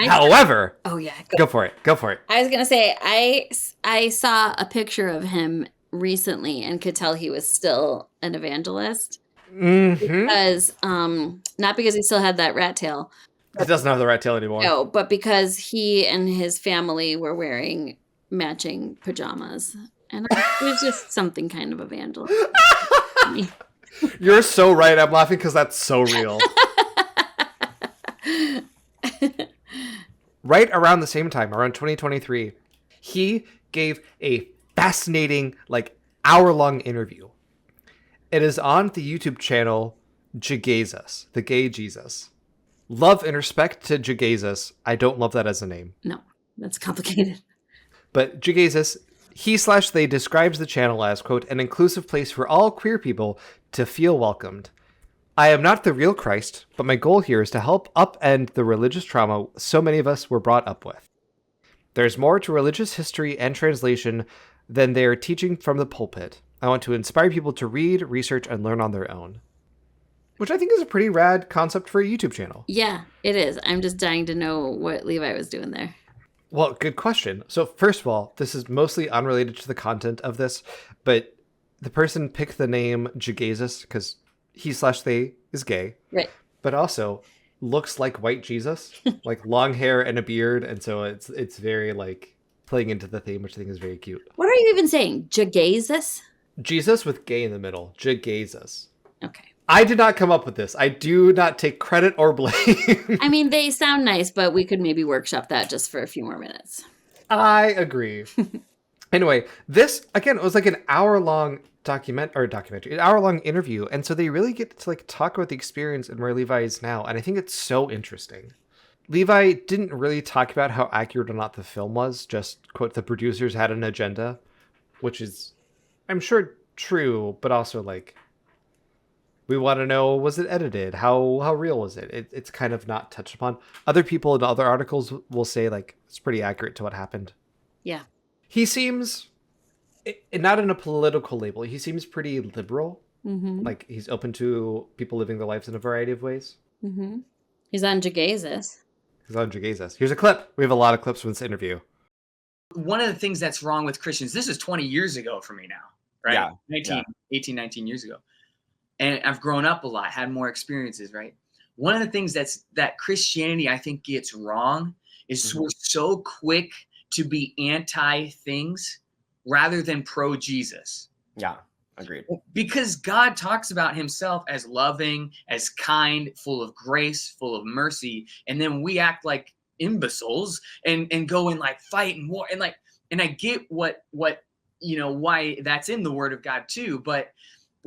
However, oh yeah, go for it. Go for it. I was gonna say I saw a picture of him recently and could tell he was still an evangelist because not because he still had that rat tail. It doesn't have the rat tail anymore. No, but because he and his family were wearing matching pajamas, and it was just something kind of evangelist. You're so right. I'm laughing because that's so real. Right around the same time, around 2023, he gave a fascinating, like, hour-long interview. It is on the YouTube channel Jesus, the Gay Jesus. Love and respect to Jesus. I don't love that as a name. No, that's complicated. But Jesus, he/they describes the channel as, quote, an inclusive place for all queer people to feel welcomed. I am not the real Christ, but my goal here is to help upend the religious trauma so many of us were brought up with. There's more to religious history and translation than they are teaching from the pulpit. I want to inspire people to read, research, and learn on their own. Which I think is a pretty rad concept for a YouTube channel. Yeah, it is. I'm just dying to know what Levi was doing there. Well, good question. So first of all, this is mostly unrelated to the content of this, but the person picked the name Jesus because he/they is gay. Right. But also looks like white Jesus, like long hair and a beard. And so it's very like playing into the theme, which I think is very cute. What are you even saying? Jesus? Jesus with gay in the middle. Jesus. Okay. I did not come up with this. I do not take credit or blame. I mean, they sound nice, but we could maybe workshop that just for a few more minutes. I agree. Anyway, this, again, it was like an hour-long documentary, an hour-long interview. And so they really get to like talk about the experience and where Levi is now. And I think it's so interesting. Levi didn't really talk about how accurate or not the film was. Just, quote, the producers had an agenda, which is, I'm sure, true, but also like, we want to know, was it edited? How real was it? It's kind of not touched upon. Other people in other articles will say, like, it's pretty accurate to what happened. Yeah. He seems, not in a political label, he seems pretty liberal. Mm-hmm. Like, he's open to people living their lives in a variety of ways. Mm-hmm. He's on Jesus. He's on Jesus. Here's a clip. We have a lot of clips from this interview. One of the things that's wrong with Christians, this is 20 years ago for me now, right? Yeah. 18, 19 years ago. And I've grown up a lot, had more experiences, right? One of the things that Christianity, I think, gets wrong is we're so quick to be anti things rather than pro Jesus. Yeah, agreed. Because God talks about himself as loving, as kind, full of grace, full of mercy. And then we act like imbeciles and go and like fight and war. And I get what, why that's in the word of God too, but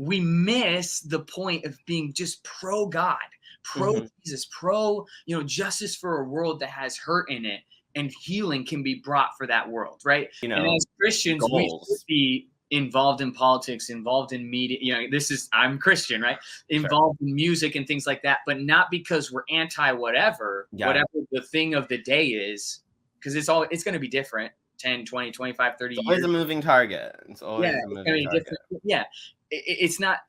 we miss the point of being just pro God, pro Jesus, pro, justice for a world that has hurt in it, and healing can be brought for that world, right? And as Christians, we should be involved in politics, involved in media. I'm Christian, right? Involved in music and things like that, but not because we're anti whatever the thing of the day is, because it's going to be different 10, 20, 25, 30 years. It's always a moving target. It's always a moving target. Yeah. It's not,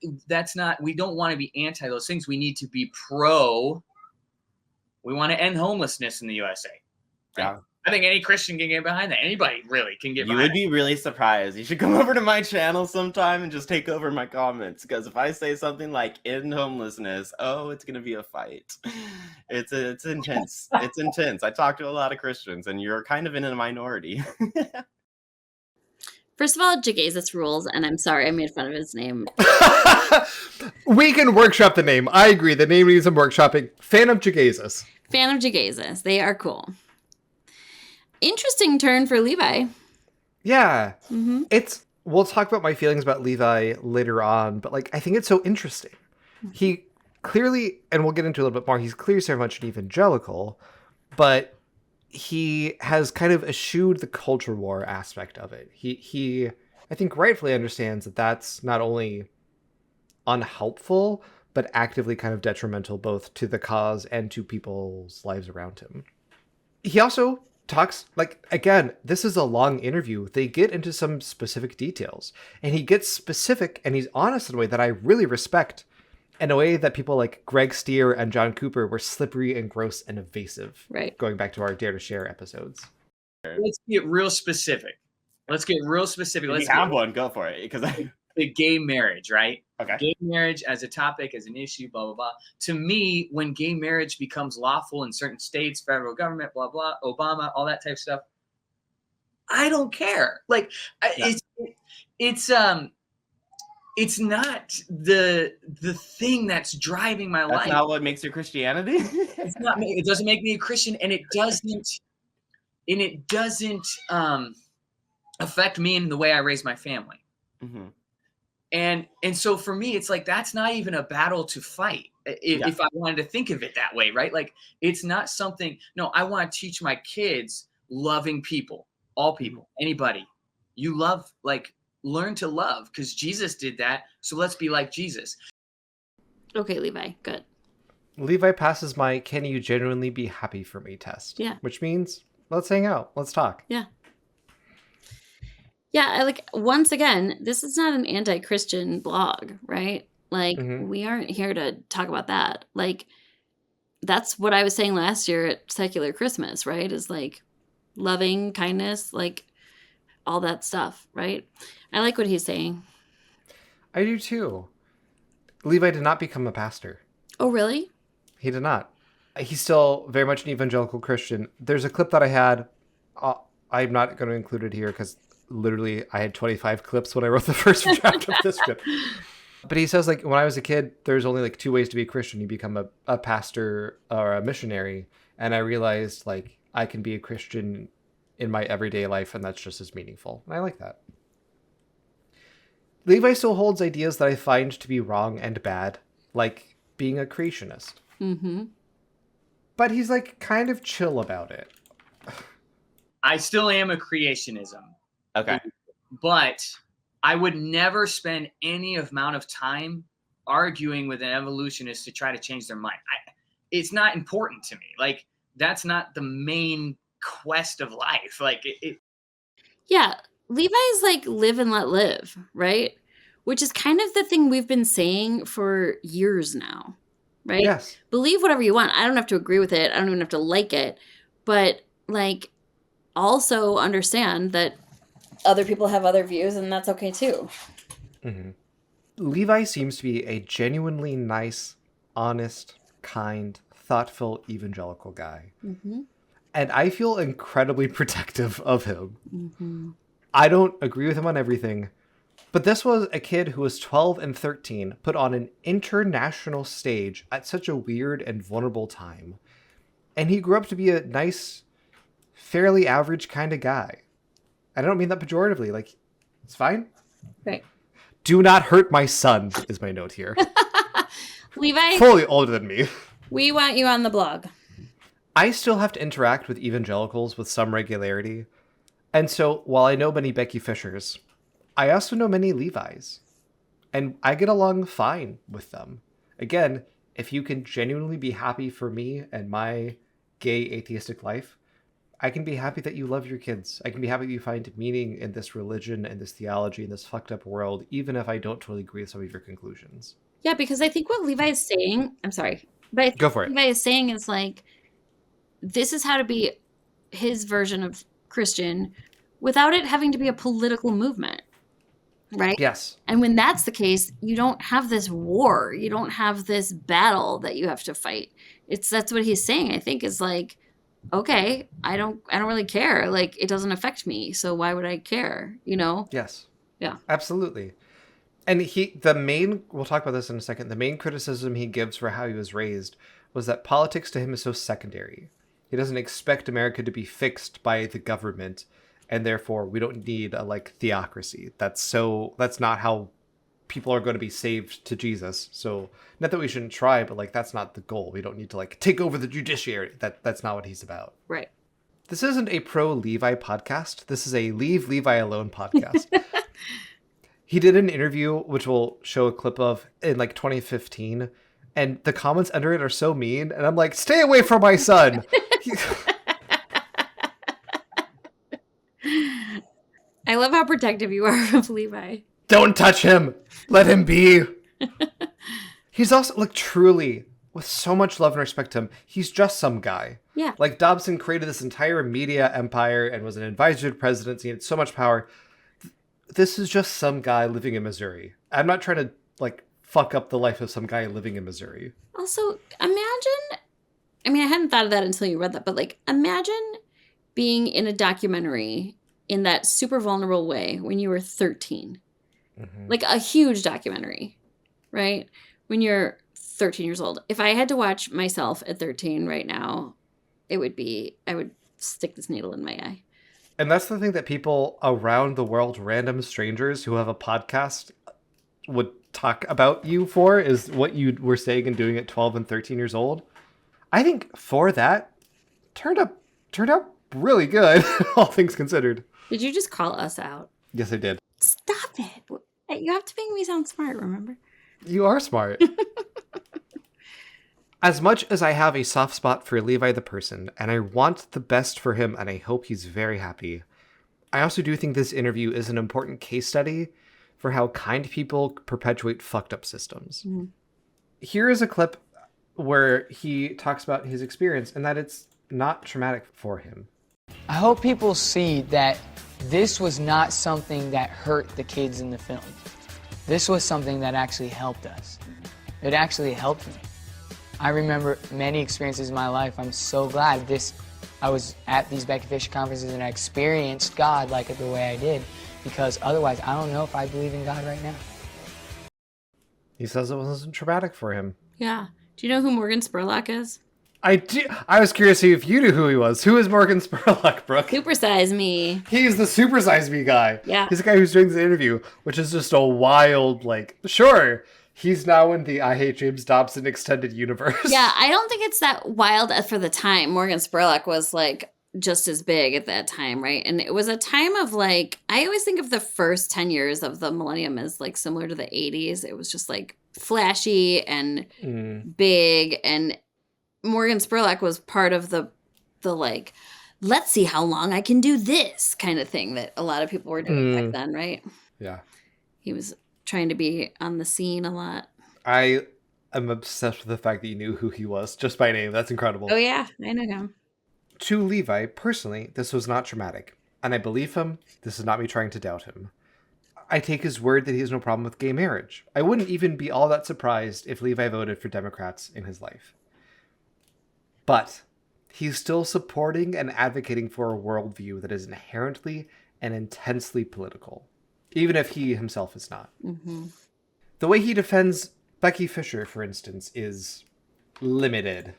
we don't want to be anti those things. We need to be pro. We want to end homelessness in the USA. Right? Yeah. I think any Christian can get behind that. Anybody really can get behind that. You would be really surprised. You should come over to my channel sometime and just take over my comments. Because if I say something like end homelessness, it's going to be a fight. It's intense. It's intense. I talk to a lot of Christians and you're kind of in a minority. First of all, Jesus rules, and I'm sorry I made fun of his name. We can workshop the name. I agree. The name needs some workshopping. Fan of Jesus. Fan of Jesus. They are cool. Interesting turn for Levi. Yeah. Mm-hmm. We'll talk about my feelings about Levi later on, but like I think it's so interesting. He clearly, and we'll get into a little bit more, he's clearly very much an evangelical, but he has kind of eschewed the culture war aspect of it. He I think rightfully understands that that's not only unhelpful, but actively kind of detrimental both to the cause and to people's lives around him. He also talks, like, again, this is a long interview. They get into some specific details, and he gets specific and he's honest in a way that I really respect, in a way that people like Greg Stier and John Cooper were slippery and gross and evasive. Right. Going back to our Dare to Share episodes. Let's get real specific. If you have one, go for it. Because the gay marriage, right? Okay. Gay marriage as a topic, as an issue, blah, blah, blah. To me, when gay marriage becomes lawful in certain states, federal government, blah, blah, Obama, all that type of stuff, it's it's not the thing that's driving my life. That's not what makes your Christianity. It doesn't make me a Christian, and it doesn't affect me in the way I raise my family. Mm-hmm. And so for me, it's like, that's not even a battle to fight. If I wanted to think of it that way, right? Like, it's not something, no, I want to teach my kids loving people, all people, anybody. You love, like, learn to love, because Jesus did that. So let's be like Jesus. Okay, Levi, good. Levi passes my "Can you genuinely be happy for me" test. Yeah. Which means, let's hang out. Let's talk. Yeah. Yeah, once again, this is not an anti-Christian blog, right? Like, we aren't here to talk about that. Like, that's what I was saying last year at Secular Christmas, right? Is like loving, kindness, like all that stuff, right? I like what he's saying. I do too. Levi did not become a pastor. Oh, really? He did not. He's still very much an evangelical Christian. There's a clip that I had. I'm not going to include it here because literally I had 25 clips when I wrote the first draft of this script. But he says, like, when I was a kid, there's only like 2 ways to be a Christian. You become a pastor or a missionary. And I realized, like, I can be a Christian in my everyday life, and that's just as meaningful. And I like that. Levi still holds ideas that I find to be wrong and bad, like being a creationist. Mm-hmm. But he's, like, kind of chill about it. I still am a creationism. Okay. But I would never spend any amount of time arguing with an evolutionist to try to change their mind. It's not important to me. Like, that's not the main quest of life. Like, Yeah, Levi's like live and let live, right? Which is kind of the thing we've been saying for years now, right? Yes. Believe whatever you want. I don't have to agree with it. I don't even have to like it. But, like, also understand that other people have other views, and that's okay too. Mm-hmm. Levi seems to be a genuinely nice, honest, kind, thoughtful, evangelical guy. Mm-hmm. And I feel incredibly protective of him. Mm-hmm. I don't agree with him on everything, but this was a kid who was 12 and 13, put on an international stage at such a weird and vulnerable time. And he grew up to be a nice, fairly average kind of guy. I don't mean that pejoratively. Like, it's fine. Right. Do not hurt my son, is my note here. Levi, Fully older than me. we want you on the blog. I still have to interact with evangelicals with some regularity. And so, while I know many Becky Fishers, I also know many Levis. And I get along fine with them. Again, if you can genuinely be happy for me and my gay atheistic life, I can be happy that you love your kids. I can be happy that you find meaning in this religion and this theology and this fucked up world, even if I don't totally agree with some of your conclusions. Yeah, because I think what Levi is saying, I'm sorry, but I think Go for it. what Levi is saying is like, this is how to be his version of Christian without it having to be a political movement, right? Yes. And when that's the case, you don't have this war. You don't have this battle that you have to fight. That's what he's saying, I think, is like, okay, I don't really care. Like, it doesn't affect me, so why would I care? You know? Yes. Yeah. Absolutely. And we'll talk about this in a second, the main criticism he gives for how he was raised was that politics to him is so secondary. He doesn't expect America to be fixed by the government, and therefore we don't need a, like, theocracy. That's not how people are going to be saved to Jesus. So not that we shouldn't try, but, like, that's not the goal. We don't need to, like, take over the judiciary. That's not what he's about. Right. This isn't a pro Levi podcast. This is a Leave Levi Alone podcast. He did an interview, which we'll show a clip of, in like 2015. And the comments under it are so mean. And I'm like, stay away from my son. I love how protective you are of Levi. Don't touch him. Let him be. He's also, like, truly, with so much love and respect to him, he's just some guy. Yeah. Like, Dobson created this entire media empire and was an advisor to presidents. He had so much power. This is just some guy living in Missouri. I'm not trying to, like, fuck up the life of some guy living in Missouri. Also, imagine, I mean, I hadn't thought of that until you read that, but, like, imagine being in a documentary in that super vulnerable way when you were 13. Like a huge documentary, right? When you're 13 years old. If I had to watch myself at 13 right now, I would stick this needle in my eye. And that's the thing that people around the world, random strangers who have a podcast, would talk about you for, is what you were saying and doing at 12 and 13 years old. I think for that, turned out really good, all things considered. Did you just call us out? Yes, I did. Stop it. You have to make me sound smart, remember? You are smart. As much as I have a soft spot for Levi the person, and I want the best for him, and I hope he's very happy, I also do think this interview is an important case study for how kind people perpetuate fucked up systems. Mm-hmm. Here is a clip where he talks about his experience and that it's not traumatic for him. I hope people see that this was not something that hurt the kids in the film. This was something that actually helped us. It actually helped me. I remember many experiences in my life. I'm so glad I was at these Becky Fisher conferences and I experienced God like the way I did, because otherwise I don't know if I believe in God right now. He says it wasn't traumatic for him. Yeah. Do you know who Morgan Spurlock is? I do. I was curious if you knew who he was. Who is Morgan Spurlock, Brooke? Supersize Me. He's the Supersize Me guy. Yeah. He's the guy who's doing the interview, which is just a wild, sure, he's now in the IHJD Dobson extended universe. Yeah, I don't think it's that wild for the time. Morgan Spurlock was just as big at that time, right? And it was a time of I always think of the first 10 years of the millennium as similar to the 80s. It was just flashy and big, and Morgan Spurlock was part of the let's see how long I can do this kind of thing that a lot of people were doing back then, right? Yeah. He was trying to be on the scene a lot. I am obsessed with the fact that you knew who he was just by name. That's incredible. Oh yeah, I know him. To Levi, personally, this was not traumatic, and I believe him. This is not me trying to doubt him. I take his word that he has no problem with gay marriage. I wouldn't even be all that surprised if Levi voted for Democrats in his life. But he's still supporting and advocating for a worldview that is inherently and intensely political, even if he himself is not. Mm-hmm. The way he defends Becky Fisher, for instance, is limited.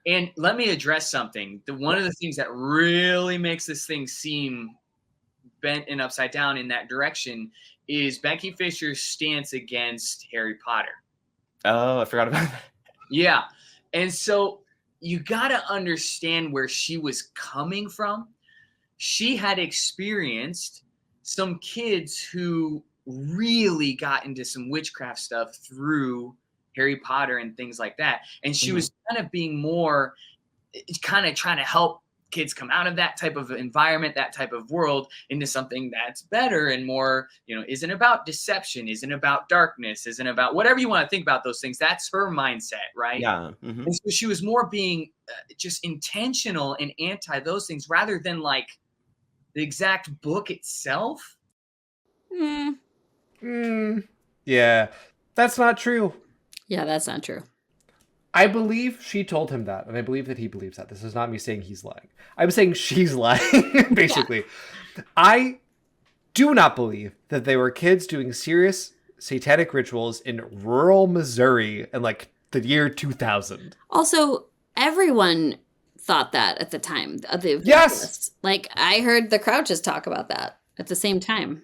And let me address something. One of the things that really makes this thing seem bent and upside down in that direction is Becky Fisher's stance against Harry Potter. Oh, I forgot about that. Yeah. And so you got to understand where she was coming from. She had experienced some kids who really got into some witchcraft stuff through Harry Potter and things like that. And she was kind of being more kind of trying to help kids come out of that type of environment, that type of world, into something that's better and more, isn't about deception, isn't about darkness, isn't about whatever you want to think about those things. That's her mindset, right? Yeah. Mm-hmm. And so she was more being just intentional and anti those things rather than the exact book itself. Yeah, that's not true. Yeah, that's not true. I believe she told him that, and I believe that he believes that. This is not me saying he's lying. I'm saying she's lying, basically. Yeah. I do not believe that they were kids doing serious satanic rituals in rural Missouri in the year 2000. Also, everyone thought that at the time. Yes! I heard the Crouches talk about that at the same time.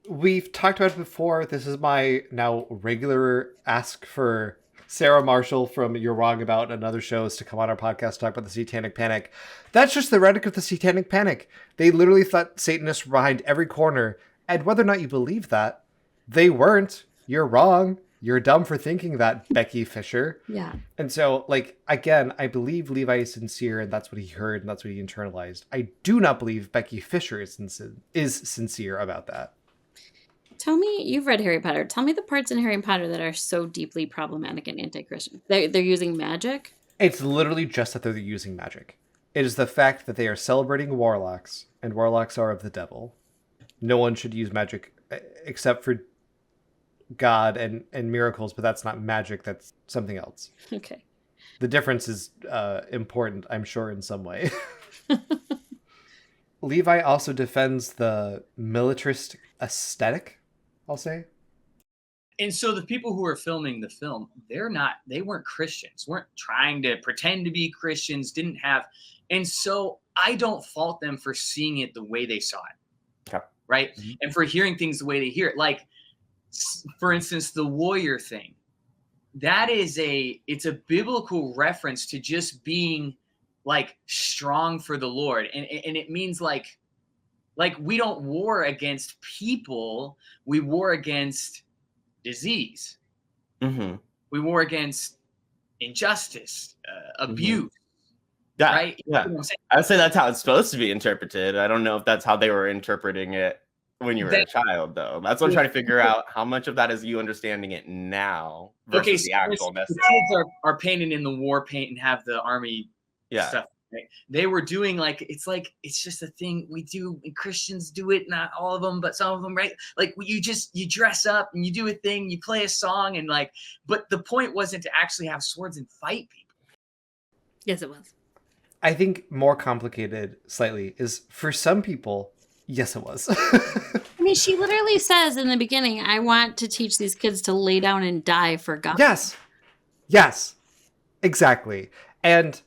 We've talked about it before. This is my now regular ask for Sarah Marshall from You're Wrong About and other shows to come on our podcast to talk about the Satanic Panic. That's just the rhetoric of the Satanic Panic. They literally thought Satanists were behind every corner. And whether or not you believe that, they weren't. You're wrong. You're dumb for thinking that, Becky Fisher. Yeah. And so, again, I believe Levi is sincere, and that's what he heard, and that's what he internalized. I do not believe Becky Fisher is sincere about that. Tell me, you've read Harry Potter. Tell me the parts in Harry Potter that are so deeply problematic and anti-Christian. They're using magic? It's literally just that they're using magic. It is the fact that they are celebrating warlocks, and warlocks are of the devil. No one should use magic except for God and miracles, but that's not magic. That's something else. Okay. The difference is important, I'm sure, in some way. Levi also defends the militarist aesthetic, I'll say. And so the people who are filming the film, they weren't Christians, weren't trying to pretend to be Christians, didn't have. And so I don't fault them for seeing it the way they saw it. Okay. Right. Mm-hmm. And for hearing things the way they hear it. Like, for instance, the warrior thing, it's a biblical reference to just being like strong for the Lord. And it means like we don't war against people, we war against disease. Mm-hmm. We war against injustice, abuse. Mm-hmm. Yeah, right? Yeah. You know what I'm saying? I would say that's how it's supposed to be interpreted. I don't know if that's how they were interpreting it when you were a child, though. That's what I'm trying to figure out. How much of that is you understanding it now versus the actual message? The kids are painted in the war paint and have the army stuff. Right? They were doing it's just a thing we do, and Christians do it, not all of them, but some of them, right? Like you dress up and you do a thing, you play a song, and but the point wasn't to actually have swords and fight people. Yes, it was. I think more complicated slightly is for some people, yes, it was. I mean, she literally says in the beginning, I want to teach these kids to lay down and die for God. Yes, exactly. And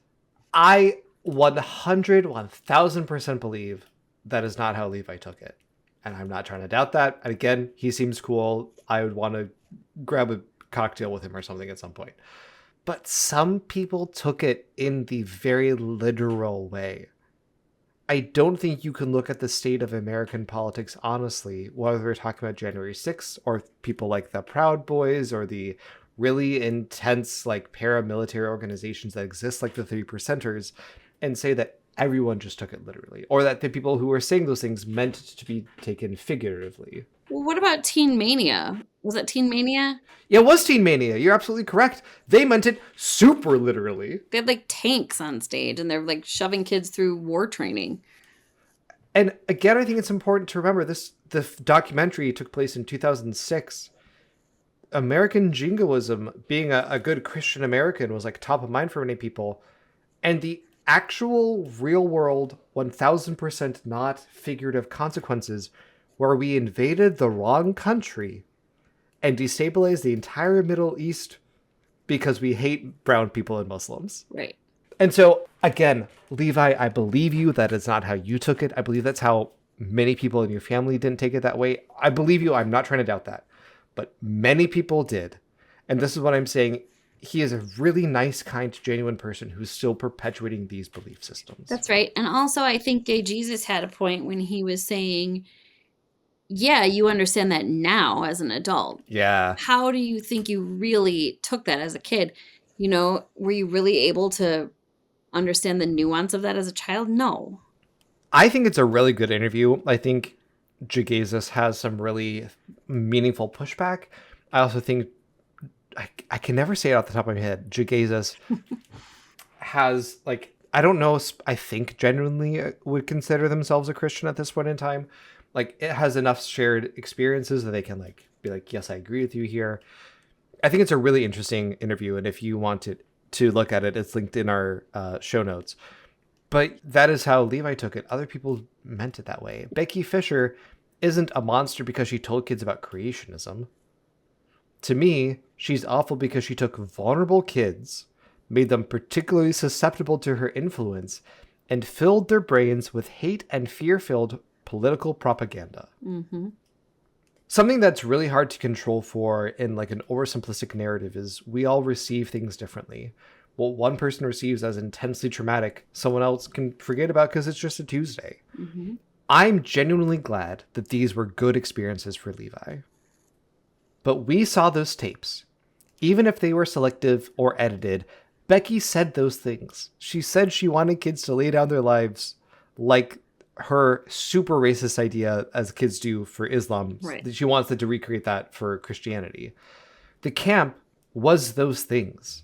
I 1000% believe that is not how Levi took it. And I'm not trying to doubt that. And again, he seems cool. I would want to grab a cocktail with him or something at some point. But some people took it in the very literal way. I don't think you can look at the state of American politics honestly, whether we're talking about January 6th or people like the Proud Boys or the really intense paramilitary organizations that exist like the 3%ers, and say that everyone just took it literally, or that the people who were saying those things meant to be taken figuratively. Well, what about Teen Mania? Was it Teen Mania? Yeah, it was Teen Mania. You're absolutely correct. They meant it super literally. They had tanks on stage and they're shoving kids through war training. And again, I think it's important to remember the documentary took place in 2006. American jingoism, being a good Christian American, was top of mind for many people. And the actual real world 1000% not figurative consequences where we invaded the wrong country and destabilized the entire Middle East because we hate brown people and Muslims. Right. And so, again, Levi, I believe you. That is not how you took it. I believe that's how many people in your family didn't take it that way. I believe you. I'm not trying to doubt that. But many people did. And this is what I'm saying. He is a really nice, kind, genuine person who's still perpetuating these belief systems. That's right. And also, I think Gay Jesus had a point when he was saying, yeah, you understand that now as an adult. Yeah. How do you think you really took that as a kid? Were you really able to understand the nuance of that as a child? No. I think it's a really good interview. I think Jesus has some really meaningful pushback. I also think, I can never say it off the top of my head, Jesus has, I don't know, I think genuinely would consider themselves a Christian at this point in time. It has enough shared experiences that they can, be like, yes, I agree with you here. I think it's a really interesting interview, and if you wanted to look at it, it's linked in our show notes. But that is how Levi took it. Other people meant it that way. Becky Fisher isn't a monster because she told kids about creationism. To me, she's awful because she took vulnerable kids, made them particularly susceptible to her influence, and filled their brains with hate and fear-filled political propaganda. Mm-hmm. Something that's really hard to control for in an oversimplistic narrative is we all receive things differently. What one person receives as intensely traumatic, someone else can forget about because it's just a Tuesday. Mm-hmm. I'm genuinely glad that these were good experiences for Levi. But we saw those tapes. Even if they were selective or edited, Becky said those things. She said she wanted kids to lay down their lives like her super racist idea, as kids do for Islam. Right. She wants them to recreate that for Christianity. The camp was those things.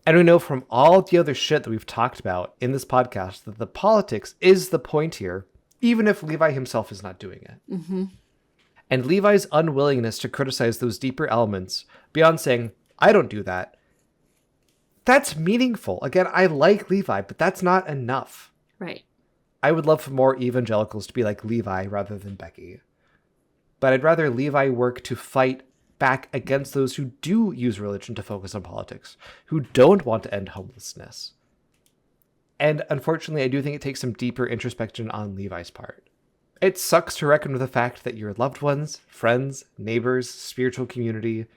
And we know from all the other shit that we've talked about in this podcast that the politics is the point here, even if Levi himself is not doing it. Mm-hmm. And Levi's unwillingness to criticize those deeper elements beyond saying, I don't do that, that's meaningful. Again, I like Levi, but that's not enough. Right. I would love for more evangelicals to be like Levi rather than Becky. but I'd rather Levi work to fight back against those who do use religion to focus on politics, who don't want to end homelessness. And unfortunately, I do think it takes some deeper introspection on Levi's part. It sucks to reckon with the fact that your loved ones, friends, neighbors, spiritual community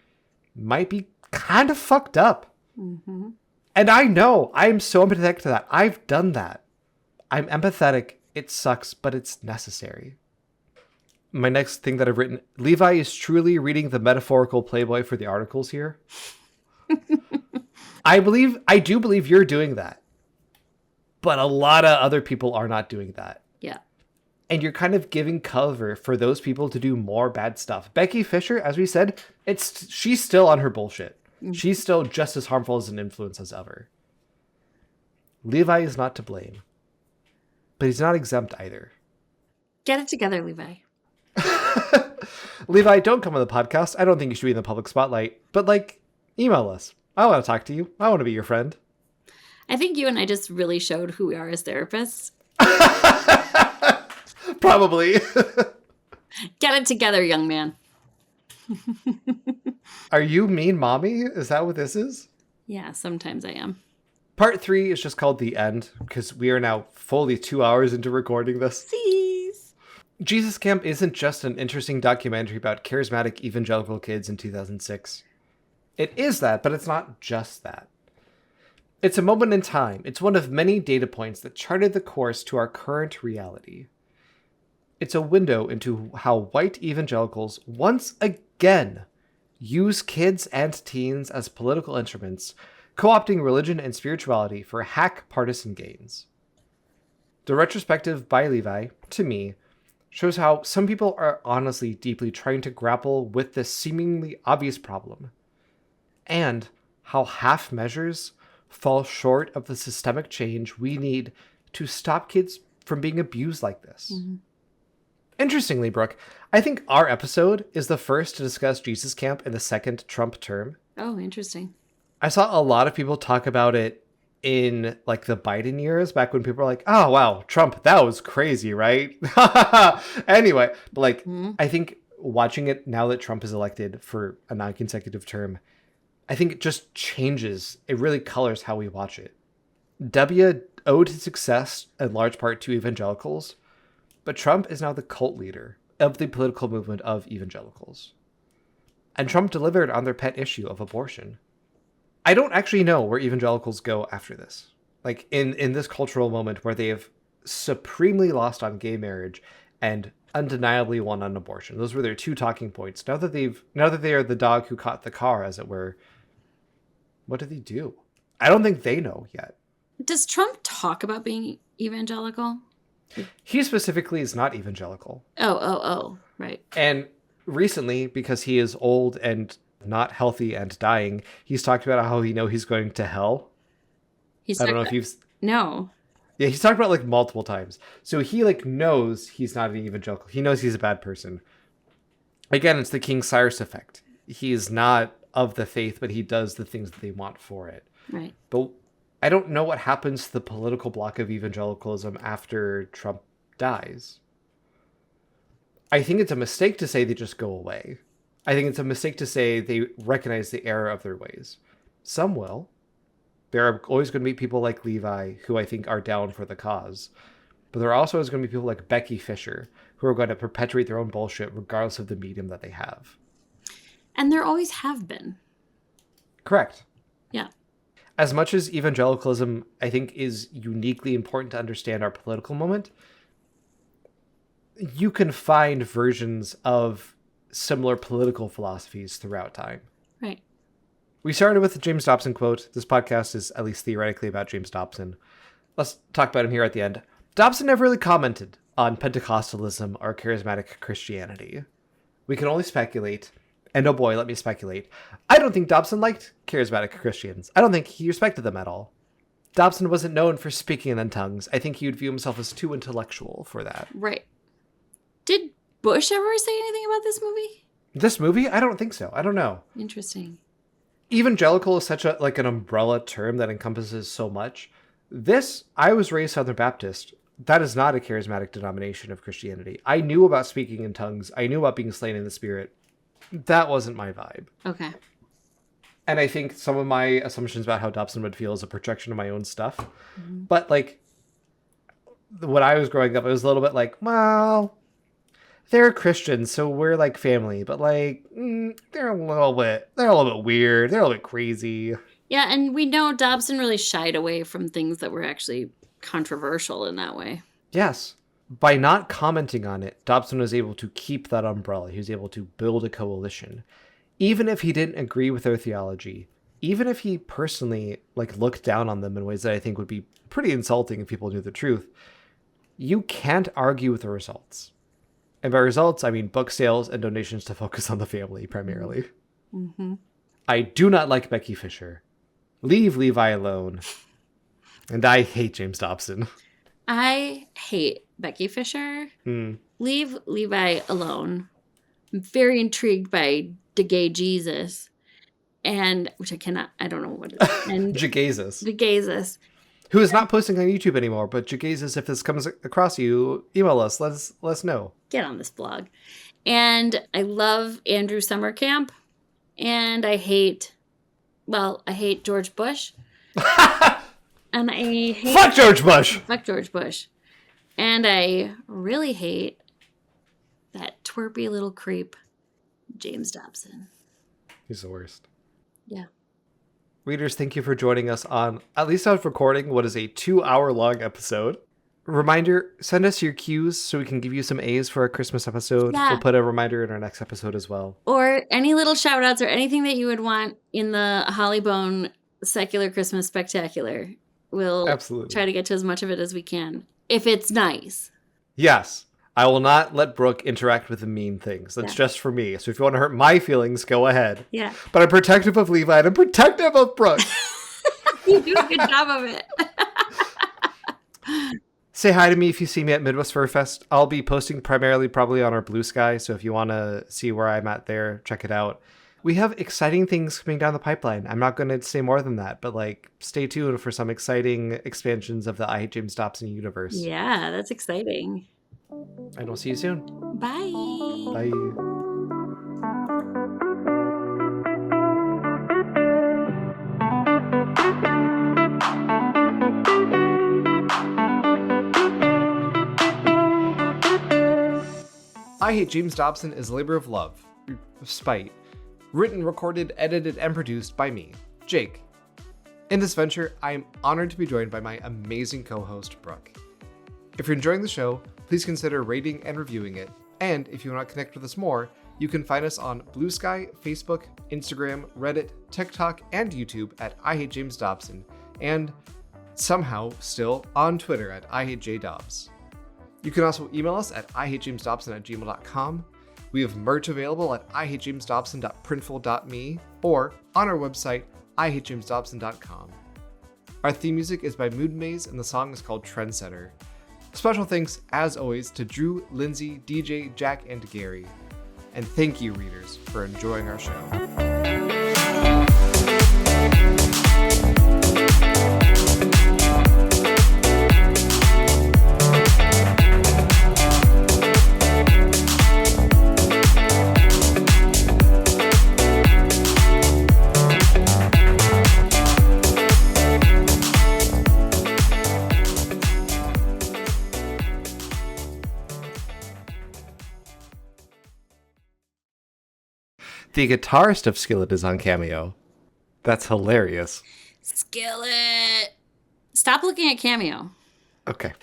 might be kind of fucked up. Mm-hmm. And I know, I'm so empathetic to that. I've done that. I'm empathetic. It sucks, but it's necessary. My next thing that I've written, Levi is truly reading the metaphorical Playboy for the articles here. I do believe you're doing that. But a lot of other people are not doing that. Yeah. And you're kind of giving cover for those people to do more bad stuff. Becky Fisher, as we said, she's still on her bullshit. Mm-hmm. She's still just as harmful as an influence as ever. Levi is not to blame. But he's not exempt either. Get it together, Levi. Levi, don't come on the podcast. I don't think you should be in the public spotlight. But, email us. I want to talk to you. I want to be your friend. I think you and I just really showed who we are as therapists. Probably. Get it together, young man. Are you mean mommy? Is that what this is? Yeah, sometimes I am. Part 3 is just called The End, because we are now fully 2 hours into recording this. Please. Jesus Camp isn't just an interesting documentary about charismatic evangelical kids in 2006. It is that, but it's not just that. It's a moment in time. It's one of many data points that charted the course to our current reality. It's a window into how white evangelicals once again use kids and teens as political instruments, co-opting religion and spirituality for hack partisan gains. The retrospective by Levi, to me, shows how some people are honestly deeply trying to grapple with this seemingly obvious problem, and how half measures fall short of the systemic change we need to stop kids from being abused like this. Mm-hmm. Interestingly, Brooke, I think our episode is the first to discuss Jesus Camp in the second Trump term. Oh, interesting. I saw a lot of people talk about it in the Biden years, back when people were like, oh, wow, Trump, that was crazy, right? Anyway, but I think watching it now that Trump is elected for a non-consecutive term, I think it just changes. It really colors how we watch it. W owed his success in large part to evangelicals, but Trump is now the cult leader of the political movement of evangelicals. And Trump delivered on their pet issue of abortion. I don't actually know where evangelicals go after this. In this cultural moment where they have supremely lost on gay marriage and undeniably won on abortion. Those were their two talking points. Now that they are the dog who caught the car, as it were, what do they do? I don't think they know yet. Does Trump talk about being evangelical? He specifically is not evangelical. Oh, right. And recently, because he is old and not healthy and dying, he's talked about how he's going to hell. I don't know if you've... No. Yeah, he's talked about multiple times. So he knows he's not an evangelical. He knows he's a bad person. Again, it's the King Cyrus effect. He is not of the faith, but he does the things that they want for it. Right. But I don't know what happens to the political bloc of evangelicalism after Trump dies. I think it's a mistake to say they just go away. I think it's a mistake to say they recognize the error of their ways. Some will. There are always going to be people like Levi who I think are down for the cause. But there are also always going to be people like Becky Fisher who are going to perpetuate their own bullshit regardless of the medium that they have. And there always have been. Correct. Yeah. As much as evangelicalism, I think, is uniquely important to understand our political moment, you can find versions of similar political philosophies throughout time. Right. We started with the James Dobson quote. This podcast is at least theoretically about James Dobson. Let's talk about him here at the end. Dobson never really commented on Pentecostalism or charismatic Christianity. We can only speculate. And oh boy, let me speculate. I don't think Dobson liked charismatic Christians. I don't think he respected them at all. Dobson wasn't known for speaking in tongues. I think he would view himself as too intellectual for that. Right. Did Bush ever say anything about this movie? This movie? I don't think so. I don't know. Interesting. Evangelical is such an umbrella term that encompasses so much. I was raised Southern Baptist. that is not a charismatic denomination of Christianity. I knew about speaking in tongues. I knew about being slain in the spirit. That wasn't my vibe. Okay. And I think some of my assumptions about how Dobson would feel is a projection of my own stuff. Mm-hmm. But like, when I was growing up, it was a little bit like, well, they're Christians, so we're like family. But like, they're a little bit weird. They're a little bit crazy. Yeah, and we know Dobson really shied away from things that were actually controversial in that way. Yes. By not commenting on it, Dobson was able to keep that umbrella. He was able to build a coalition. Even if he didn't agree with their theology, even if he personally like looked down on them in ways that I think would be pretty insulting if people knew the truth, you can't argue with the results. And by results, I mean book sales and donations to focus on the family primarily. Mm-hmm. I do not like Becky Fisher. Leave Levi alone. And I hate James Dobson. I hate Becky Fisher. Leave Levi alone. I'm very intrigued by the gay Jesus. And, which I don't know what it is. And Jagazus. Who is not posting on YouTube anymore, but Jagazus, if this comes across you, email us. Let us know. Get on this blog. And I love Andrew Summercamp. And I hate George Bush. And I hate... Fuck George Bush! Fuck George Bush. And I really hate that twerpy little creep, James Dobson. He's the worst. Yeah. Readers, thank you for joining us on, at least I was recording what is a 2-hour-long episode. Reminder, send us your cues so we can give you some A's for our Christmas episode. Yeah. We'll put a reminder in our next episode as well. Or any little shout outs or anything that you would want in the Hollybone Secular Christmas Spectacular. We'll absolutely try to get to as much of it as we can. If it's nice. Yes. I will not let Brooke interact with the mean things. That's just for me. So if you want to hurt my feelings, go ahead. Yeah. But I'm protective of Levi and I'm protective of Brooke. You do a good job of it. Say hi to me if you see me at Midwest Fur Fest. I'll be posting primarily probably on our Blue Sky, so if you want to see where I'm at there, check it out. We have exciting things coming down the pipeline. I'm not going to say more than that, but like, stay tuned for some exciting expansions of the I Hate James Dobson universe. Yeah, that's exciting. And we'll see you soon. Bye. Bye. I Hate James Dobson is a labor of love, of spite. Written, recorded, edited, and produced by me, Jake. In this venture, I am honored to be joined by my amazing co-host, Brooke. If you're enjoying the show, please consider rating and reviewing it. And if you want to connect with us more, you can find us on Blue Sky, Facebook, Instagram, Reddit, TikTok, and YouTube at I Hate James Dobson, and somehow still on Twitter at IHJDobs. You can also email us at IHateJamesDobson@gmail.com. We have merch available at IHateJamesDobson.printful.me or on our website, IHateJamesDobson.com. Our theme music is by Mood Maze and the song is called Trendsetter. Special thanks, as always, to Drew, Lindsay, DJ, Jack, and Gary. And thank you, readers, for enjoying our show. The guitarist of Skillet is on Cameo. That's hilarious. Skillet. Stop looking at Cameo. Okay.